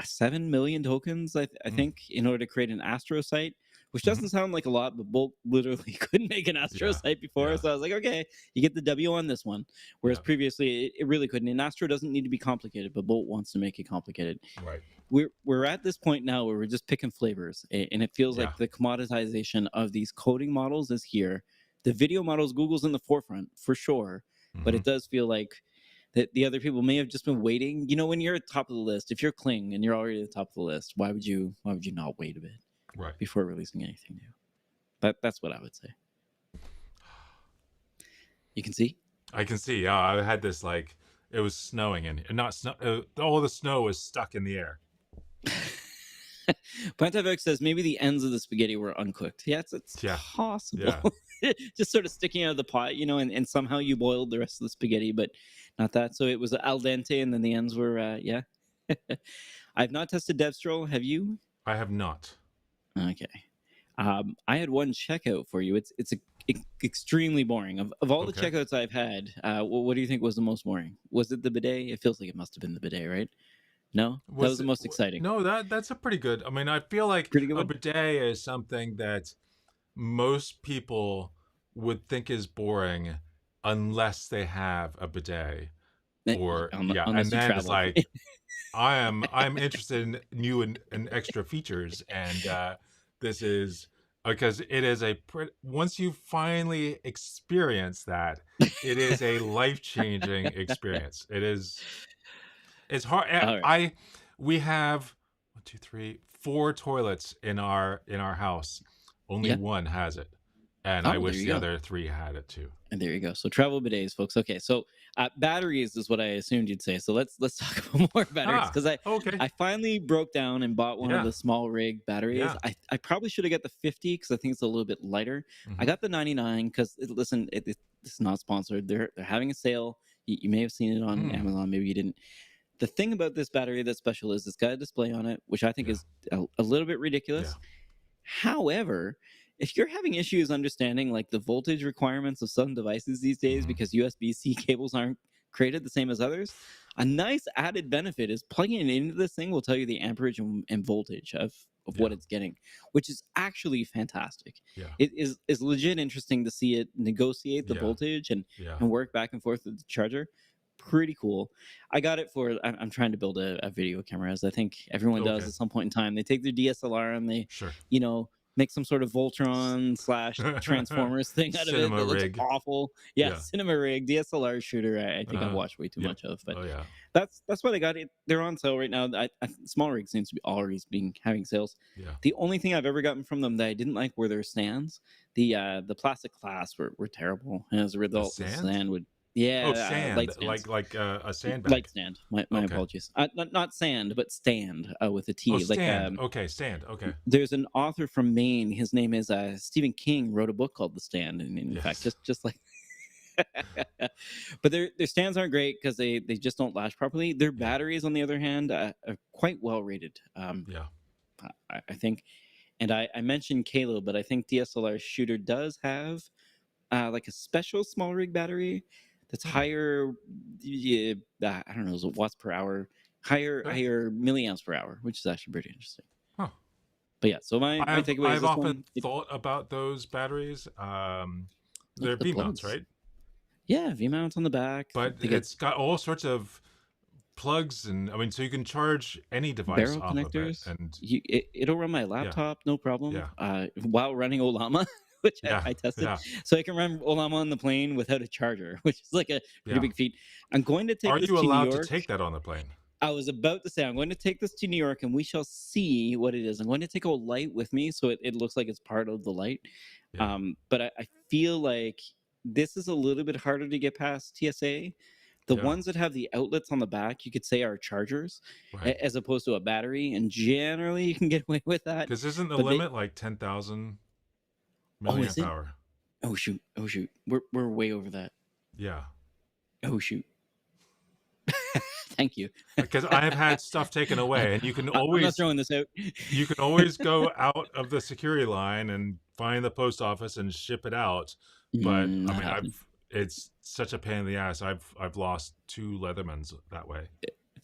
7 million tokens, I Mm. think, in order to create an Astro site, which Hmm. doesn't sound like a lot, but Bolt literally couldn't make an Astro Yeah. site before. Yeah. So I was like, okay, you get the W on this one. Whereas Yeah. previously, it really couldn't. And Astro doesn't need to be complicated, but Bolt wants to make it complicated. Right. We're at this point now where we're just picking flavors, and it feels Yeah. like the commoditization of these coding models is here. The video models, Google's in the forefront for sure, but Hmm. it does feel like that the other people may have just been waiting. You know, when you're at the top of the list, if you're Kling and you're already at the top of the list, why would you not wait a bit Right. before releasing anything new? That's what I would say. You can see. I can see. Yeah, I had this like it was snowing and not snow. All the snow was stuck in the air. Pontific says maybe the ends of the spaghetti were uncooked. Yeah, it's Yeah. possible. Yeah. Just sort of sticking out of the pot, and somehow you boiled the rest of the spaghetti, but not that. So it was al dente, and then the ends were, yeah. I've not tested DevStroll. Have you? I have not. Okay. I had one checkout for you. Extremely boring. Of all the Okay. checkouts I've had, what do you think was the most boring? Was it the bidet? It feels like it must have been the bidet, right? No, that was Was the it? most exciting. No, that's a pretty good. I mean, I feel like Pretty good a one. bidet is something that most people would think is boring unless they have a bidet. Or yeah, and Unless you then it's travel. like I'm interested in new and extra features, and this is because it is once you finally experience that, it is a life changing experience. It's hard. All right. We have one, two, three, four toilets in our house. Only Yeah. one has it, and I Oh, there wish you the go. other three had it too. And there you go. So travel bidets, folks. Okay, so batteries is what I assumed you'd say. So let's talk about more batteries Ah, because I okay, I finally broke down and bought one of yeah, the small rig batteries. yeah. I probably should have got the 50 because I think it's a little bit lighter. I Hmm. got the 99 because listen, it's not sponsored. They're having a sale. You may have seen it on Hmm. Amazon. Maybe you didn't. The thing about this battery that's special is it's got a display on it, which I think Yeah, is a little bit yeah. ridiculous. However, if you're having issues understanding like the voltage requirements of some devices these days Hmm. because USB-C cables aren't created the same as others, a nice added benefit is plugging it into this thing will tell you the amperage and voltage of what Yeah, it's getting, which is actually fantastic. yeah, It is legit interesting to see it negotiate the yeah, voltage yeah. and work back and forth with the charger. Pretty cool. I got it for. I'm trying to build a video camera, as I think everyone does Okay, at some point in time. They take their DSLR and they, sure. you know, make some sort of S- Voltron slash Transformers thing out of it Cinema that looks rig. awful. Yeah, Yeah. cinema rig DSLR shooter. I think I've Uh, watched way too yep. much of, but Oh yeah. that's what I got. They're on sale right now. Small rig seems to be always being having sales. Yeah. The only thing I've ever gotten from them that I didn't like were their stands. The plastic clasps were terrible, and as a The result, the sand? stand would Oh, light sand. stands. Like a Light sandbag. stand. My Okay. apologies. Not sand, but stand with a Oh, T. Like stand. Okay, stand. Okay. there's an author from Maine. His name is Stephen King. Wrote a book called The Stand, and in fact, Yes. just like. But their stands aren't great because they just don't last properly. Their Yeah. batteries, on the other hand, are quite well rated. Yeah. I think, and I mentioned Kalo, but I think DSLR Shooter does have like a special small rig battery that's Hmm. higher. Yeah, I don't know, is it watts per hour, higher Okay. higher milliamps per hour, which is actually pretty interesting. Huh. But yeah, so my takeaway is I've this often one. thought about those batteries. Look They're at the V mounts, plugs. right? Yeah, V mounts on the back. But They get it's got all sorts of plugs, and I mean, so you can charge any device barrel off of it. connectors. And It'll run my yeah, laptop, no problem. yeah, While running Olama, which yeah, I tested, yeah, so I can run Olama on the plane without a charger, which is like a pretty yeah. big feat. I'm going to Are take this you to New allowed to York. take that on the plane? I was about to say I'm going to take this to New York, and we shall see what it is. I'm going to take a light with me, so it looks like it's part of the light. Yeah. But I feel like this is a little bit harder to get past TSA. The Yeah. ones that have the outlets on the back, you could say are chargers, Right. as opposed to a battery, and generally you can get away with that. Because isn't the But they, limit like 10,000 oh, is milliamp it? hour? Oh shoot, we're way over that. Yeah. Oh shoot. Thank you. because I've had stuff taken away, and I'm not throwing this out. you can always go out of the security line and find the post office and ship it out. But I Not mean, happening. it's such a pain in the ass. I've lost 2 Leathermans that way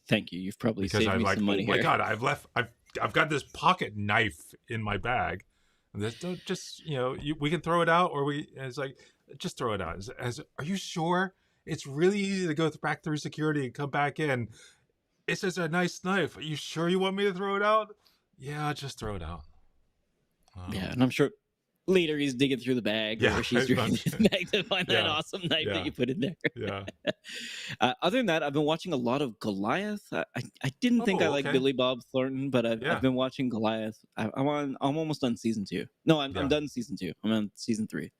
Thank you. You've probably because saved I'm me like, some oh money my here. god, I've got this pocket knife in my bag. And this, don't just we can throw it out, or it's like, just throw it out. Are you sure? It's really easy to go back through security and come back in. It's just a nice knife. Are you sure you want me to throw it out? Yeah, just throw it out. Yeah, and I'm sure later he's digging through the bag, Yeah, or she's digging through the bag to find that yeah, awesome knife that yeah, you put in there. yeah. Other than that, I've been watching a lot of Goliath. I didn't think I Oh, liked okay. Billy Bob Thornton, but I've Yeah, been watching Goliath. I'm almost on season 2. No, I'm yeah. done season 2. I'm on season 3.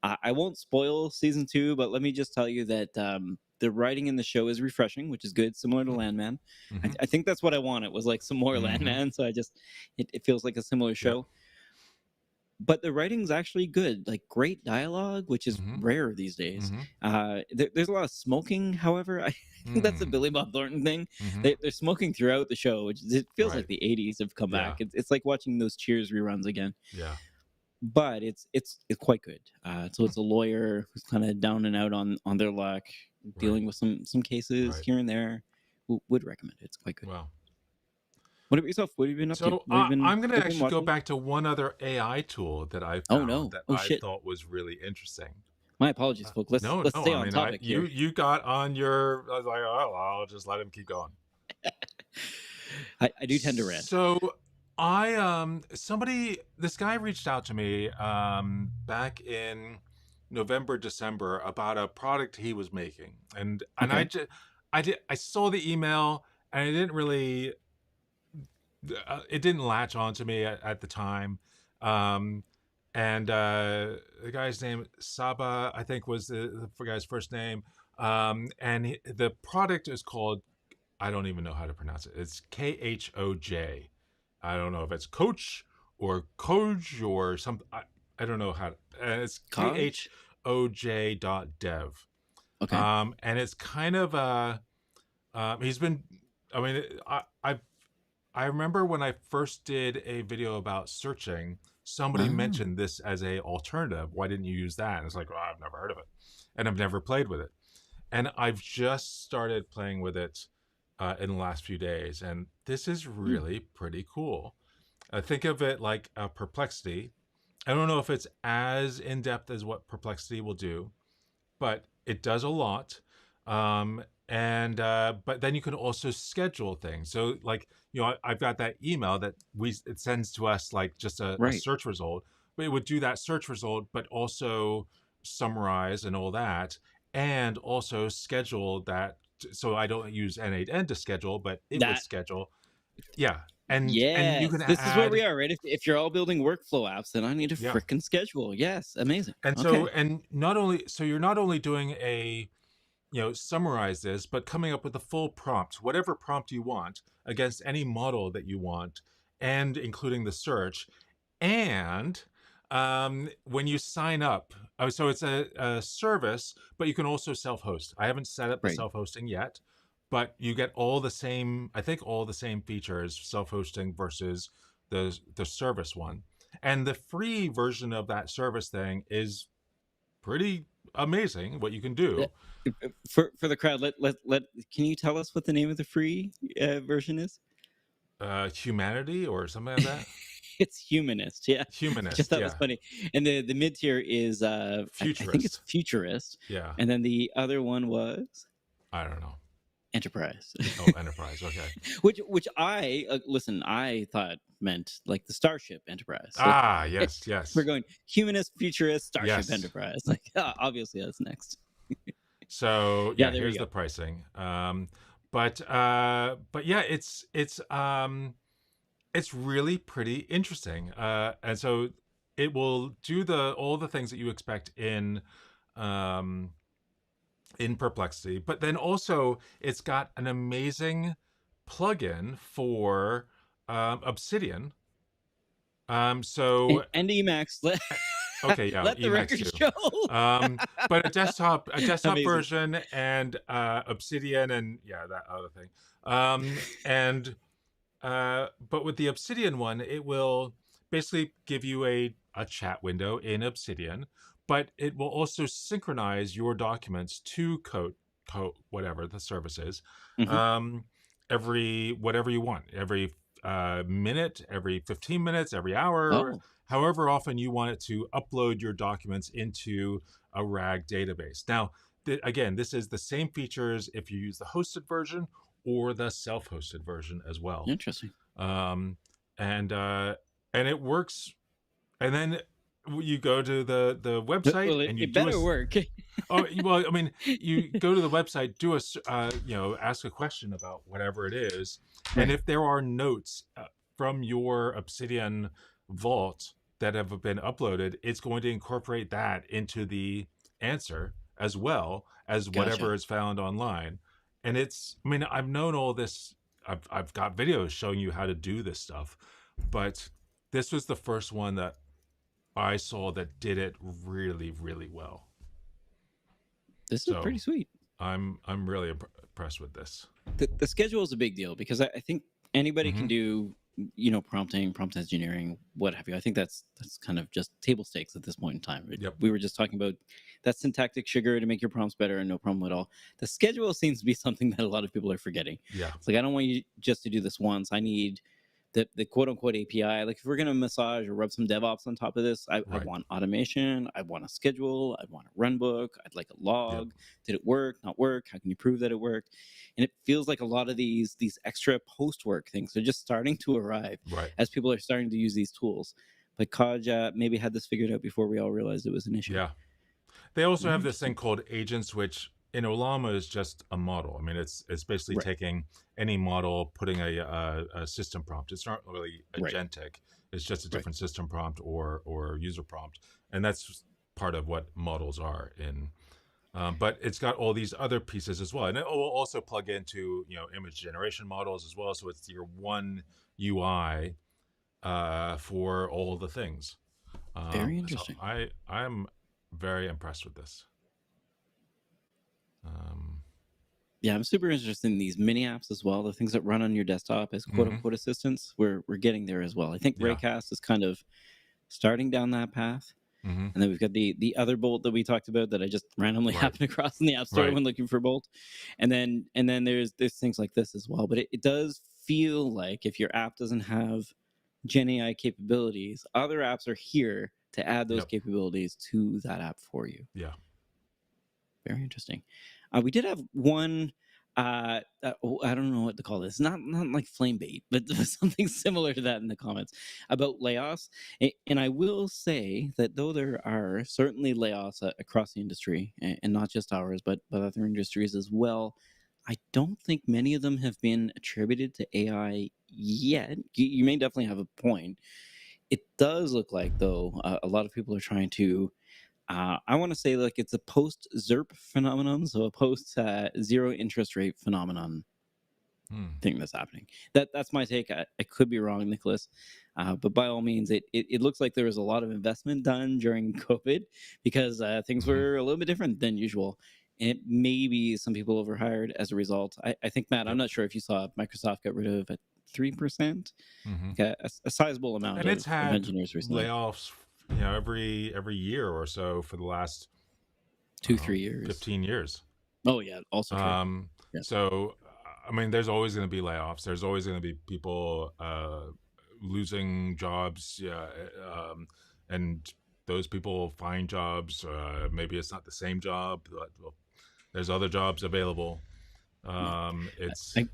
I won't spoil season 2, but let me just tell you that the writing in the show is refreshing, which is good, similar to Landman. Mm-hmm. I think that's what I wanted, was like some more Mm-hmm. Landman. So it feels like a similar Yep. show. But the writing's actually good, like great dialogue, which is Mm-hmm. rare these days. Mm-hmm. There's a lot of smoking, however. I think that's the Mm. Billy Bob Thornton thing. Mm-hmm. They're smoking throughout the show, which it feels like Right. the '80s have come Yeah. back. It's like watching those Cheers reruns again. Yeah. But it's quite good. So it's a lawyer who's kind of down and out on their luck, dealing with some cases Right. here and there. Would recommend it. It's quite good. Well, What about yourself? What have you been up to? so What have you been, I'm going what to have you been actually go watching? back to one other AI tool that I Oh found no! that Oh I shit! thought was really interesting. My apologies, folks. No, Let's no. stay I on mean, topic here. you got on your. I was like, oh, I'll just let him keep going. I do tend to rant. So this guy reached out to me back in November, December about a product he was making, and Okay. I saw the email, and it didn't latch onto me at the time. Um, and the guy's name, Saba, I think, was the guy's first name. And the product is called, I don't even know how to pronounce it. It's KHOJ. I don't know if it's Coach or Coj or something. I don't know how to, it's Kaj? KHOJ.dev. Okay. And it's kind of he's been, I mean, I remember when I first did a video about searching, somebody Oh. mentioned this as a alternative. Why didn't you use that? And it's like, well, I've never heard of it, and I've never played with it. And I've just started playing with it in the last few days, and this is really pretty cool. Think of it like a Perplexity. I don't know if it's as in depth as what Perplexity will do, but it does a lot. And but then you can also schedule things. So like, I've got that email that it sends to us like just a Right. search result, but it would do that search result, but also summarize and all that, and also schedule that. So I don't use N8N to schedule, but it would That schedule. Yeah. And you Yes. can This is where we add, are, right? If you're all building workflow apps, then I need a yeah. freaking schedule. Yes. Amazing. And Okay. you're not only doing summarize this, but coming up with a full prompt, whatever prompt you want, against any model that you want, and including the search. And when you sign up, so it's a service, but you can also self-host. I haven't set up the Right. self-hosting yet, but you get all the same features, self-hosting versus the service one. And the free version of that service thing is pretty amazing what you can do. For the crowd, let can you tell us what the name of the free version is? Humanity or something like that. It's Humanist. Yeah. I just Humanist, thought it was yeah. funny. And the mid tier is I think it's Futurist. Futurist. Yeah. And then the other one was I don't know. Enterprise. Oh, Enterprise. Okay. which I listen, I thought meant like the Starship Enterprise. So Yes, yes. we're going Humanist, Futurist, Starship Yes. Enterprise. Like obviously that's next. So Yeah, yeah, there we here's go. the pricing. But yeah, it's really pretty interesting. And so it will do all the things that you expect in Perplexity, but then also it's got an amazing plugin for Obsidian. So And Emacs. Okay, yeah, Let the Emacs record too. show. But a desktop Amazing. version and Obsidian and yeah, that other thing. And but with the Obsidian one, it will basically give you a chat window in Obsidian, but it will also synchronize your documents to code whatever the service is, Hmm. um, every whatever you want, every minute, every 15 minutes, every hour, Oh, however often you want it to upload your documents into a RAG database. Now, again, this is the same features if you use the hosted version or the self-hosted version as well. interesting. um, and and it works. And then you go to the website Well, and you it do a better work. well, I mean, you go to the website, do ask a question about whatever it is, and Right. if there are notes from your Obsidian vault that have been uploaded, it's going to incorporate that into the answer as well as Gotcha. whatever is found online. And it's, I mean, I've known all this. I've got videos showing you how to do this stuff, but this was the first one that I saw that did it really, really well. This is So pretty sweet. I'm really impressed with this. The schedule is a big deal because I think anybody can Hmm. do, prompting, prompt engineering, what have you. I think that's kind of just table stakes at this point in time. Yep. We were just talking about that syntactic sugar to make your prompts better and no problem at all. The schedule seems to be something that a lot of people are forgetting. Yeah. It's like, I don't want you just to do this once. I need the quote unquote API. Like, if we're gonna massage or rub some DevOps on top of this, I Right. want automation. I want a schedule. I want a run book. I'd like a Yep. log. Did it work? Not work? How can you prove that it worked? And it feels like a lot of these extra post work things are just starting to arrive Right. as people are starting to use these tools. But Kaj maybe had this figured out before we all realized it was an issue. Yeah. They also Very have this thing interesting. called agents, which in Olama is just a model. I mean, it's basically Right. taking any model, putting a system prompt. It's not really Right. agentic. It's just a Right. different system prompt or user prompt, and that's part of what models are in. But it's got all these other pieces as well, and it will also plug into image generation models as well. So it's your one UI for all the things. Very So interesting. I'm very impressed with this. Um, Yeah, I'm super interested in these mini apps as well. The things that run on your desktop as quote mhm. unquote assistants. We're getting there as well. I think Yeah. Raycast is kind of starting down that path. Hmm. And then we've got the other Bolt that we talked about that I just randomly Right. happened across in the App Store Right. when looking for Bolt. And then there's things like this as well. But it does feel like if your app doesn't have Gen AI capabilities, other apps are here to add those Yep. capabilities to that app for you. Yeah. Very interesting. We did have one. I don't know what to call this. Not like flame bait, but something similar to that in the comments about layoffs. And I will say that though there are certainly layoffs across the industry, and not just ours, but other industries as well, I don't think many of them have been attributed to AI yet. You may definitely have a point. It does look like though a lot of people are trying to I want to say like it's a post ZERP phenomenon, so a post zero interest rate phenomenon Hmm. thing that's happening. That's my take. I could be wrong, Nicholas, but by all means, it looks like there was a lot of investment done during COVID because things Hmm. were a little bit different than usual. And maybe some people overhired as a result. I think, Matt, I'm Yep. not sure if you saw Microsoft got rid of 3%, Hmm. like a sizable amount And it's of had engineers recently. layoffs, every year or so for the last, I Two, don't know, 3 years. 15 years. Oh yeah, also true. Um, Yeah. so I mean, there's always going to be layoffs. There's always going to be people losing jobs. Yeah. And those people find jobs. Maybe it's not the same job, but well, there's other jobs available. Yeah. It's I,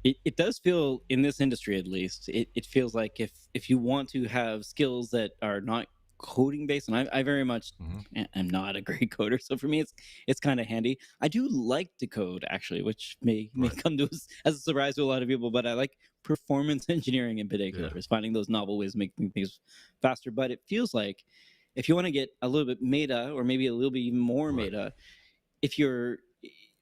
it does feel in this industry at least it feels like if you want to have skills that are not coding based, and I very much mhm, am not a great coder, so for me it's kind of handy. I do like to code actually, which may right. come to us as a surprise to a lot of people, but I like performance engineering in particular, Yeah. is finding those novel ways of making things faster. But it feels like if you want to get a little bit meta, or maybe a little bit even more Right. meta, if you're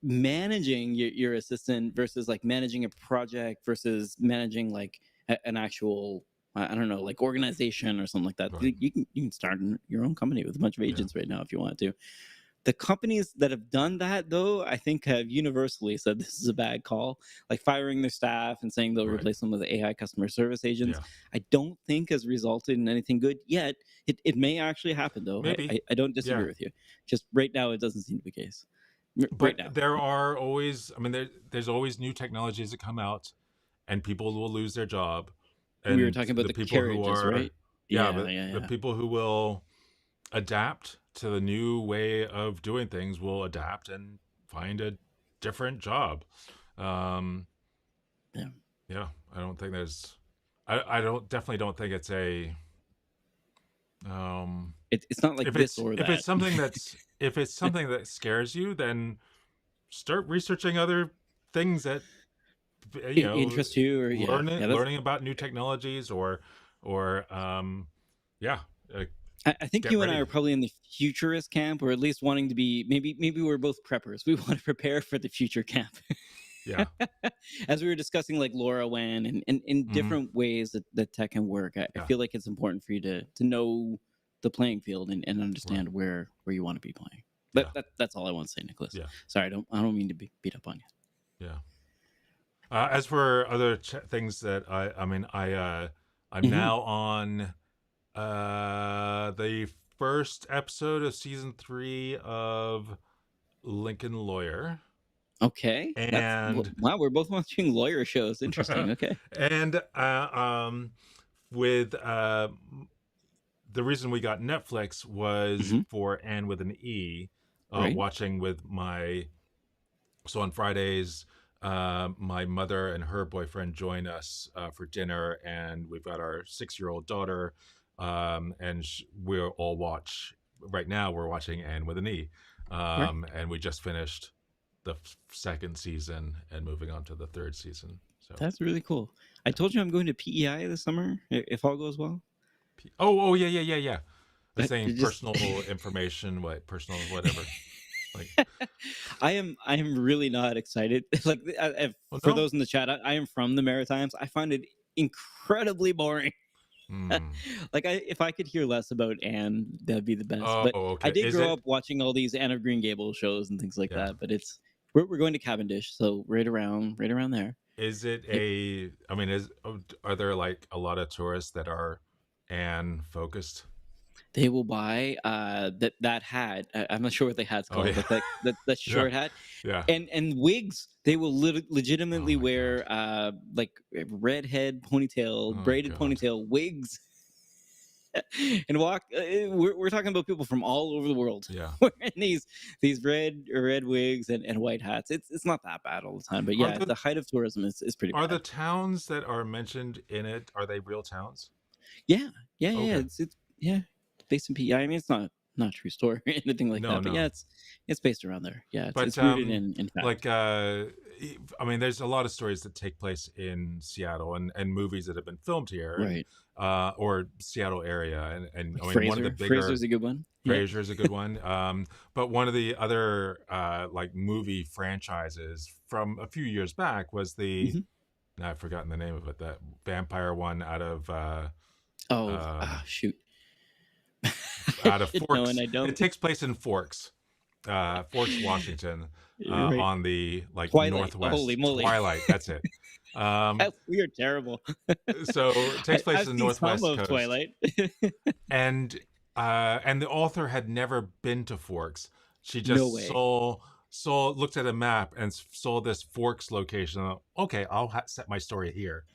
managing your assistant versus like managing a project versus managing like an actual I don't know, like organization or something like that. Right. You can start your own company with a bunch of Yeah. agents right now if you want to. The companies that have done that, though, I think have universally said this is a bad call, like firing their staff and saying they'll Right. replace them with AI customer service agents. Yeah. I don't think has resulted in anything good yet. It may actually happen, though. Maybe. I don't disagree Yeah. with you. Just right now, it doesn't seem to be the case. Right But now, there are always, I mean, there's always new technologies that come out, and people will lose their job, we were and talking about the the people who carriages, are, right? yeah, Yeah, but yeah, the yeah. people who will adapt to the new way of doing things will adapt and find a different job. Um, Yeah. yeah, I don't think there's, I don't definitely don't think it's a, um, It's not like this or if it's that. something that's if it's something that scares you, then start researching other things that you know, Interest you or yeah, yeah. That's learning about new technologies, or yeah, uh, I think get you and I are ready. probably in the futurist camp, or at least wanting to be. Maybe we're both preppers. We want to prepare for the future camp, Yeah. as we were discussing like LoRaWAN and in Hmm. different ways that tech can work. I Yeah. feel like it's important for you to know the playing field and Right. understand where you want to be playing. Yeah. That's all I want to say, Nicholas. Yeah. Sorry, I don't mean to beat up on you. Yeah. As for other things that I mean, I'm Hmm. now on the first episode of season 3 of Lincoln Lawyer, Okay, that's and wow. We're both watching lawyer shows. Interesting. Okay. and with the reason we got Netflix was Hmm. for Anne with an E, Right. watching with my, so on Fridays, my mother and her boyfriend join us for dinner, and we've got our 6-year-old daughter, and we'll all watch. Right now, we're watching Anne with an E, Right. and we just finished the second season and moving on to the third season. So, That's really cool. I yeah. told you I'm going to PEI this summer, if all goes well. Oh, yeah, yeah, yeah, yeah. I was That saying it just personal information, what personal whatever. Like, I am really not excited. Like well, for no. those in the chat, I am from the Maritimes. I find it incredibly boring. Hmm. Like if I could hear less about Anne, that'd be the best. Oh, But I okay. did Is grow it? up watching all these Anne of Green Gables shows and things like Yeah. that. But we're going to Cavendish, so right around there. Is it It, a? I mean, are there like a lot of tourists that are Anne focused? they will buy that hat. I'm not sure what the hat's Oh called, yeah, but that yeah, short hat yeah. and wigs. They will Oh legitimately my god. wear like redhead ponytail, Oh braided god. ponytail wigs, and walk. We're talking about people from all over the world Yeah. wearing these red wigs and white hats. It's not that bad all the time, but Are yeah, the the height of tourism is pretty are bad. the towns that are mentioned in it, are they real towns? Yeah, yeah. Okay. It's yeah, based in PEI. I mean, it's not a true story or anything like No, that, but yeah, no. it's based around there. Yeah, But it's rooted in like fact. I mean, there's a lot of stories that take place in Seattle, and movies that have been filmed here, and Right. or Seattle area, and Like I mean, one of the Fraser's bigger, a good one. Yeah. Frasier is a good one. But one of the other like movie franchises from a few years back was the, Hmm. I've forgotten the name of it, that vampire one Oh, um, shoot. I out of should know, and Forks. I It don't. takes place in Forks, Forks, Washington, You're right. on the like Twilight. Holy northwest moly. Twilight. That's it. Um, We are terrible. so it takes place I've in the seen some northwest of coast, Twilight. and and the author had never been to Forks. She No just way. looked at a map and saw this Forks location. Okay, I'll set my story here,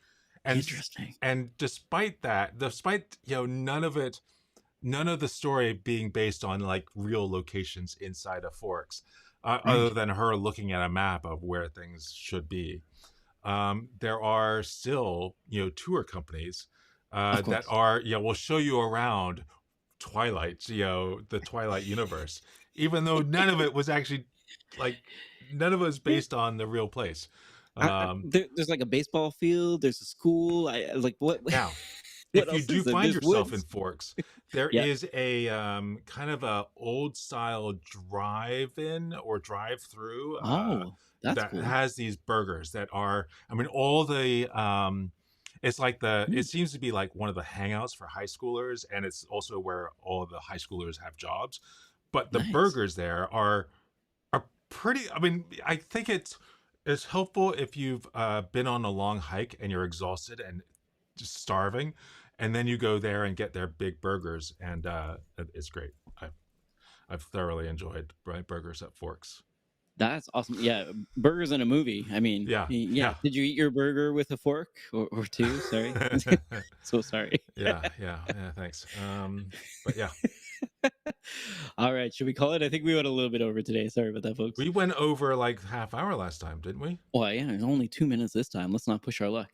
and Interesting. despite that, despite none of the story being based on like real locations inside of Forks, other Right. than her looking at a map of where things should be. There are still, tour companies Of that course. are, will show you around Twilight, the Twilight universe, even though none of it was actually like, none of it was Yeah. based on the real place. Um, There's like a baseball field. There's a school. Like what? Now, What if you else do is there? find There's yourself in woods. Forks, there Yeah. is a kind of a old style drive-in or drive-through Oh, that's that cool. has these burgers that are, I mean, all the It's like it Mm, seems to be like one of the hangouts for high schoolers, and it's also where all the high schoolers have jobs. But the nice. burgers there are pretty. I mean, I think it's helpful if you've been on a long hike and you're exhausted and just starving, and then you go there and get their big burgers, and it's great. I've thoroughly enjoyed burgers at Forks. That's awesome. Yeah, burgers in a movie. I mean, Yeah, yeah. yeah. Did you eat your burger with a fork or two? Sorry. So sorry. Yeah, yeah, yeah, thanks. But yeah, All right, should we call it? I think we went a little bit over today. Sorry about that, folks. we went over like half hour last time, didn't we? Well, yeah, it's only 2 minutes this time. Let's not push our luck.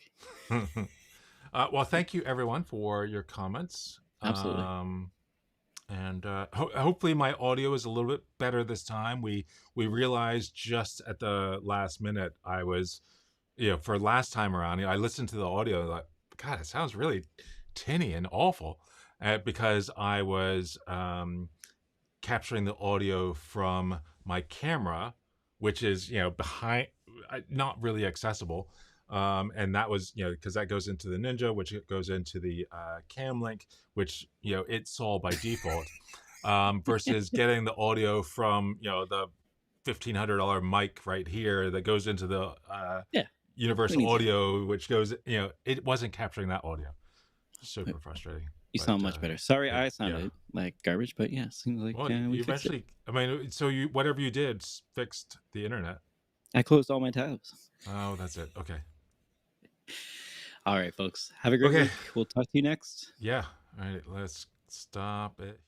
Well, thank you everyone for your comments. Absolutely. And hopefully my audio is a little bit better this time. We realized just at the last minute I was, for last time around, I listened to the audio like, God, it sounds really tinny and awful, because I was capturing the audio from my camera, which is behind, not really accessible. And that was because that goes into the Ninja, which goes into the Cam Link, which it's all by default. Versus getting the audio from the $1,500 mic right here that goes into the Yeah, we Universal need to. Audio, which goes, it wasn't capturing that audio. Super frustrating. You But sound much better. Sorry, I yeah. sounded like garbage, but yeah, seems like Well, we you fixed it. eventually, I mean, so whatever you did fixed the internet. I closed all my tabs. Oh, that's it. Okay. All right, folks. Have a great Okay. week. We'll talk to you next. Yeah. All right. Let's stop it.